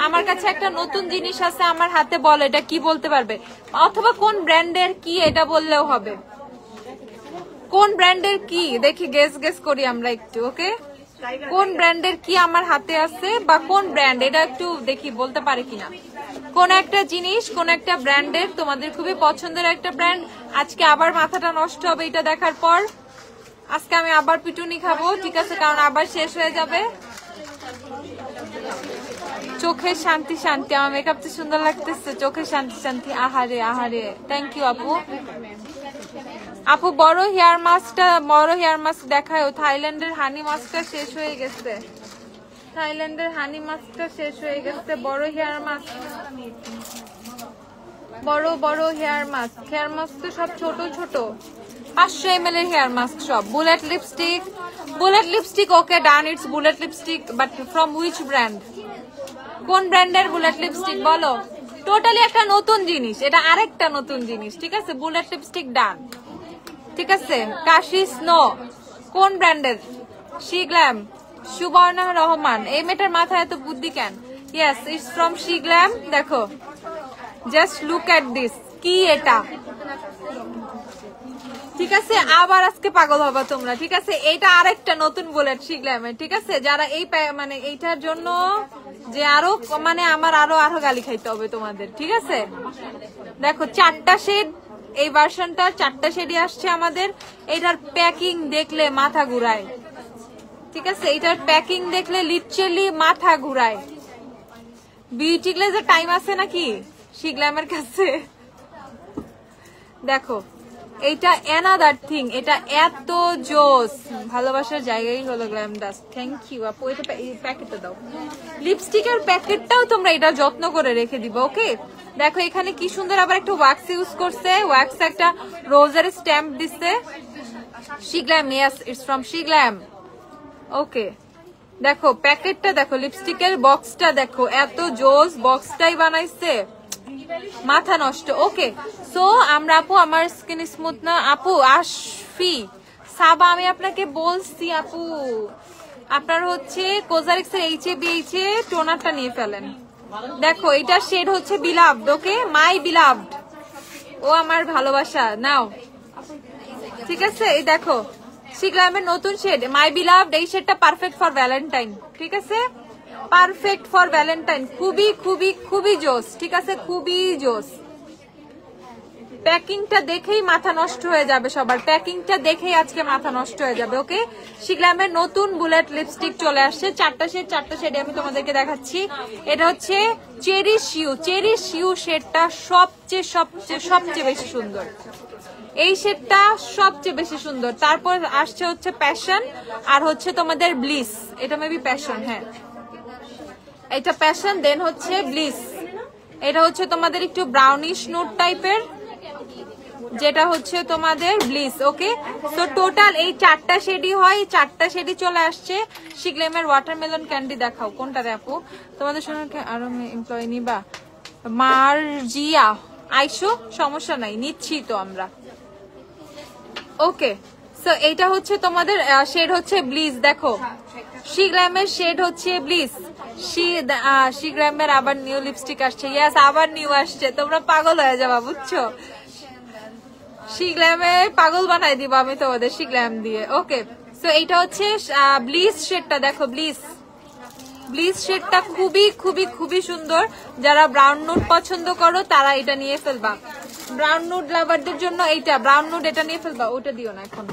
আমার কাছে একটা নতুন জিনিস আছে আমার হাতে, বলো এটা কি বলতে পারবে, অথবা কোন ব্র্যান্ডের কি এটা বললেও হবে। কোন ব্র্যান্ডের কি দেখি, গেস গেস করি আমরা একটু। ওকে, কোন ব্র্যান্ডের কি আমার হাতে আছে, বা কোন ব্র্যান্ড এটা একটু দেখি বলতে পারে কিনা। কোন একটা জিনিস, কোন একটা ব্র্যান্ডের, তোমাদের খুবই পছন্দের একটা ব্র্যান্ড। আজকে আবার মাথাটা নষ্ট হবে এটা দেখার পর, আজকে আমি আবার পিটুনি খাবো, ঠিক আছে, কারণ আবার শেষ হয়ে যাবে। চোখের শান্তি শান্তি, আমার মেকআপ তো সুন্দর লাগতেছে, চোখের শান্তি শান্তি, আহারে আহারে। থ্যাংক ইউ আপু। আপু বড় হেয়ার মাস্কটা, বড় হেয়ার মাস্ক দেখায়। থাইল্যান্ডের হানি মাস্কটা শেষ হয়ে গেছে, থাইল্যান্ডের হানি মাস্কটা শেষ হয়ে গেছে। বড় হেয়ার মাস্ক, বড় বড় হেয়ার মাস্ক, হেয়ার মাস্ক তো সব ছোট ছোট, 500 ml এর হেয়ার মাস্ক সব। Bullet lipstick, bullet lipstick, okay done, it's bullet lipstick, but from which brand, কোন ব্র্যান্ডের বুলেট লিপস্টিক বলো। টোটালি একটা নতুন জিনিস, এটা আরেকটা নতুন জিনিস, ঠিক আছে। বুলেট লিপস্টিক ডান, ঠিক আছে। কাশি স্নো কোন ব্র্যান্ডের, শি গ্ল্যাম, সুবর্ণা রহমান। এই মেয়েটার মাথায় এত বুদ্ধি কেন। Yes, it's from She glam. দেখো, জাস্ট লুক এট দিস, কি এটা, ঠিক আছে। আবার আজকে পাগল হবা তোমরা, ঠিক আছে। এটা আরেকটা নতুন বুলেট শি গ্ল্যামের, ঠিক আছে। যারা এই মানে এইটার জন্য যে আরো মানে আমার আরো আরো গালি খাইতে হবে তোমাদের, ঠিক আছে। দেখো 4টা শেড, এই ভার্সনটা 4টা শেডই আসছে আমাদের। এটার প্যাকিং দেখলে মাথা ঘুরায়, ঠিক আছে। এটার প্যাকিং দেখলে লিটারালি মাথা ঘুরায়। বিউটি গ্লেজের টাইম আছে নাকি শি গ্ল্যামের কাছে। দেখো এইটা অ্যানাদার থিং, এটা এত জোস। ভালোবাসার জায়গায় হলো গ্ল্যাম ডাস্ট। থ্যাংক ইউ আপু। এটা প্যাকেটটা দাও, লিপস্টিকের প্যাকেটটাও তোমরা এটা যত্ন করে রেখে দিবা, ওকে। দেখো এখানে কি সুন্দর আবার একটা ওয়াক্স ইউজ করছে, ওয়াক্স একটা রোজের স্ট্যাম্প দিচ্ছে। She Glam, yes it's from She Glam, okay. দেখো প্যাকেটটা দেখো, লিপস্টিকের বক্সটা দেখো, এত জোস বক্সটাই বানাইছে, মাথা নষ্ট। ওকে, সো আমরা আপু, আমার স্কিন স্মুথ না আপু। আশফি সাবা, আমি আপনাকে বলছি আপু, আপনার হচ্ছে কোজারিক্স এর এইচএবিএইচ এ টোনারটা নিয়ে ফেলেন। দেখো এটা শেড হচ্ছে বিলাভড, ওকে, মাই বিলাভড, ও আমার ভালোবাসা, নাও, ঠিক আছে। এই দেখো শি গ্ল্যামের নতুন শেড মাই বিলাভড, এই শেডটা পারফেক্ট ফর ভ্যালেন্টাইন, ঠিক আছে, পারফেক্ট ফর ভ্যালেন্টাইন। খুবই খুবই খুবই জোস, ঠিক আছে, খুবই জোস। প্যাকিংটা দেখেই মাথা নষ্ট হয়ে যাবে সবার, প্যাকিংটা দেখেই আজকে মাথা নষ্ট হয়ে যাবে, ওকে। শি গ্ল্যামের নতুন বুলেট লিপস্টিক চলে আসছে, 4টা শেড, 4টা শেড আমি তোমাদেরকে দেখাচ্ছি। এটা হচ্ছে চেরিশ ইউ, চেরিশ ইউ শেডটা সবচেয়ে সবচেয়ে সবচেয়ে বেশি সুন্দর, এই শেডটা সবচেয়ে বেশি সুন্দর। তারপর আসছে হচ্ছে প্যাশন, আর হচ্ছে তোমাদের ব্লিস, এটা মেবি প্যাশন, হ্যাঁ এটা প্যাশন। দেন হচ্ছে ব্লিস, এটা হচ্ছে তোমাদের একটু ব্রাউনিশ নুড টাইপের, যেটা হচ্ছে তোমাদের ব্লিস, ওকে। তো টোটাল এই 4টা শেডই হয়, 4টা শেডই চলে আসছে। শি গ্ল্যামের ওয়াটারমেলন ক্যান্ডি দেখাও, কোনটা দেখো তোমাদের সঙ্গে আরো এমপ্লয়ি নিবা। মার্জিয়া আইসো, সমস্যা নাই, নিচ্ছি তো আমরা, ওকে। সো এইটা হচ্ছে তোমাদের শেড হচ্ছে ব্লিস। দেখো শি গ্ল্যামের শেড হচ্ছে ব্লিস। শি গ্ল্যামের আবার নিউ লিপস্টিক আসছে, ইয়েস আবার নিউ আসছে, তোমরা পাগল হয়ে যাবা বুঝছো। শি গ্ল্যামে পাগল বানাই দিব আমি তোমাদের শি গ্ল্যাম দিয়ে, ওকে। সো এইটা হচ্ছে ব্লিস শেডটা, দেখো ব্লিস, ব্লিস শেডটা খুবই খুবই খুবই সুন্দর। যারা ব্রাউন নুড পছন্দ করো তারা এটা নিয়ে ফেলবা, ব্রাউন নুড লাভারদের জন্য এইটা, ব্রাউন নুড এটা নিয়ে ফেলবা, ওটা দিও না এখন,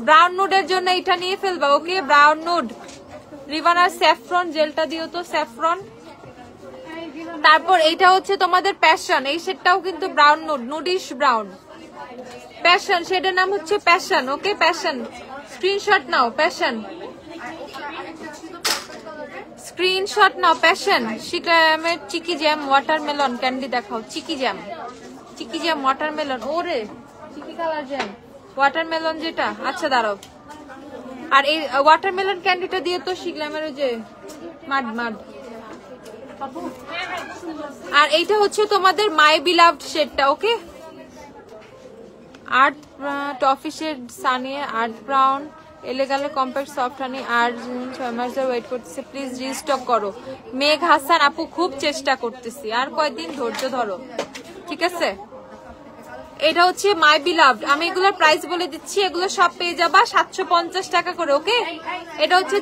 ব্রাউন নুডের জন্য এটা নিয়ে ফেলবা, ওকে। ব্রাউন নুড, রিভানার স্যাফরন জেলটা দিও তো, স্যাফরন। তারপর এইটা হচ্ছে তোমাদের প্যাশন, এই শেডটাও কিন্তু brown nude, nudish brown, passion শেডের নাম হচ্ছে প্যাশন, ওকে। প্যাশন স্ক্রিনশট নাও, প্যাশন স্ক্রিনশট নাও, প্যাশন। শি গ্ল্যামের চিকি জ্যাম ওয়াটারমেলন ক্যান্ডি দেখাও, cheeky jam, cheeky jam watermelon, ওরে চিকি কালার জ্যাম ওয়াটারমেলন যেটা, আচ্ছা দাঁড়াও। আর এই ওয়াটারমেলন ক্যান্ডিটা দিয়ে তো শিখলামের ওই যে মাড মাড। আর এইটা হচ্ছে তোমাদের মাই বিলাভড শেডটা, okay. Art toffee shade sunny, art brown, এলেগালে কম্প্যাক্ট সফট হানি। আর 6 মাস ধরে ওয়েট করতেছে, প্লিজ রিস্টক করো। মেঘ হাসান আপু খুব চেষ্টা করতেছি, আর কয়েকদিন ধৈর্য ধরো, ঠিক আছে। এটা হচ্ছে মাই বিলাভড, আমি এগুলোর প্রাইস বলে দিচ্ছি, এগুলো সব পেয়ে যাবা 750 টাকা করে, ওকে। এটা হচ্ছে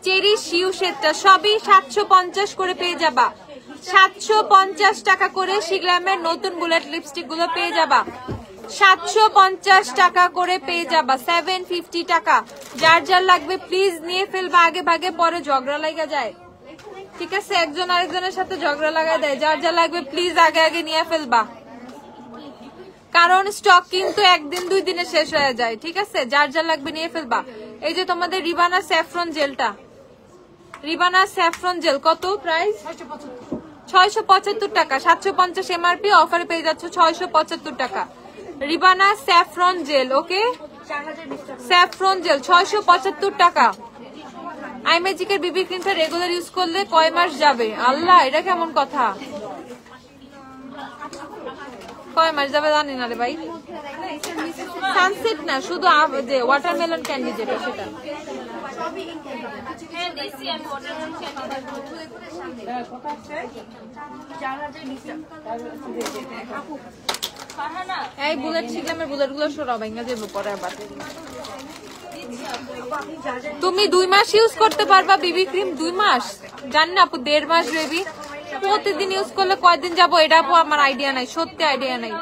চেরি শিউ শেডটা, সবই 750 করে পেয়ে যাবা, 750 টাকা করে। শিগলামের নতুন বুলেট লিপস্টিক গুলো পেয়ে যাবা 750 টাকা করে পেয়ে যাবা, 750 টাকা। যার যার লাগবে প্লিজ নিয়ে ফেলবা আগে ভাগে, পরে ঝগড়া লাগা যায়, ঠিক আছে। একজন আরেকজনের সাথে ঝগড়া লাগায় দেয়। যার যা লাগবে প্লিজ আগে আগে নিয়ে ফেলবা, কারণ স্টক কিন্তু একদিন 2 দিনে শেষ হয়ে যায়, ঠিক আছে। যার যা লাগবে নিয়ে ফেলবা। এই যে তোমাদের রিবানা স্যাফরন জেলটা, রিবানা স্যাফরন জেল কত প্রাইস? 675 টাকা, 750 এমআরপি, অফারে পেয়ে যাচ্ছ 675 টাকা। রিবানা স্যাফরন জেল, ওকে। স্যাফরন জেল 675 টাকা। আই ম্যাজিকের বিবি ক্রিমটা রেগুলার ইউজ করলে কয় মাস যাবে? আল্লাহ, এটা কেমন কথা? কয় মাস যাবে জানি না রে ভাই। সানসেট না, শুধু যে ওয়াটারমেলন ক্যান্ডি যেটা সেটা। এই বুলেট শিখলামের বুলেট গুলো সরাও, ভেঙে যাবো পরে আবার। তুমি 2 মাস ইউজ করতে পারবা বিবি ক্রিম, 2 মাস? জানি না আপু, 1.5 মাস বেবি। প্রতিদিন ইউজ করলে কয়দিন যাবো এটা আপু আমার আইডিয়া নাই, সত্যি আইডিয়া নাই।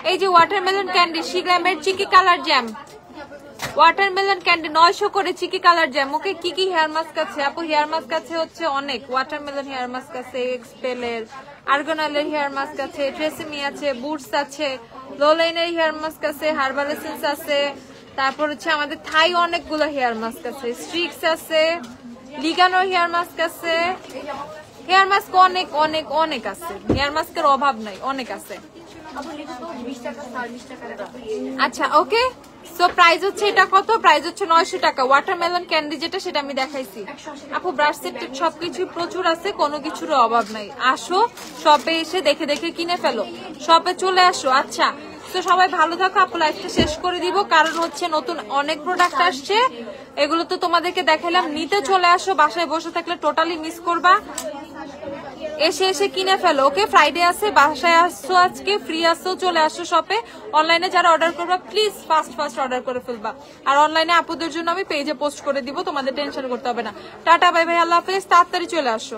এই যে ওয়াটারমেলন ক্যান্ডি শিগলামের চিকি কালার জ্যাম, ওয়াটারমেলন ক্যান্ডি 900 করে চিকি কালার জ্যাম, ওকে। কি কি হেয়ার মাস্ক আছে আপু? হেয়ার মাস্ক আছে হচ্ছে অনেক, ওয়াটারমেলন হেয়ার মাস্ক আছে, এক্সপেলের, আর্গোনালের হেয়ার মাস্ক আছে, ট্রেসেমি আছে, বুটস আছে, লোলাইনের হেয়ার মাস্ক আছে, হার্বাল এসেন্স আছে, তারপর হচ্ছে আমাদের থাই অনেকগুলো হেয়ার মাস্ক আছে, স্ট্রিক্স আছে, লিগানোর হেয়ার মাস্ক আছে। হেয়ার মাস্ক অনেক অনেক অনেক আছে, হেয়ার মাস্কের অভাব নাই, অনেক আছে। আচ্ছা ওকে, সো প্রাইস হচ্ছে এটা কত? প্রাইস হচ্ছে 900 টাকা। ওয়াটারমেলন ক্যান্ডি যেটা সেটা আমি দেখাইছি আপু। ব্রাশ সেট সবকিছু প্রচুর আছে, কোনো কিছুর অভাব নাই। আসো শপে এসে দেখে দেখে কিনে ফেলো, শপে চলে আসো। আচ্ছা, তো সবাই ভালো থাকো। আপু লাইফটা শেষ করে দিব, কারণ হচ্ছে নতুন অনেক প্রোডাক্ট আসছে, এগুলো তো তোমাদেরকে দেখাইলাম। নিতে চলে আসো, বাসায় বসে থাকলে টোটালি মিস করবা। এসে এসে কিনে ফেলো, ওকে। ফ্রাইডে আছে, বাসায় আসছো আজকে, ফ্রি আসছো, চলে আসো শপে। অনলাইনে যারা অর্ডার করবা প্লিজ ফাস্ট অর্ডার করে ফেলবা। আর অনলাইনে আপুদের জন্য আমি পেজে পোস্ট করে দিব, তোমাদের টেনশন করতে হবে না। টাটা, বাই বাই, আল্লাহ হাফেজ, তাড়াতাড়ি চলে আসো।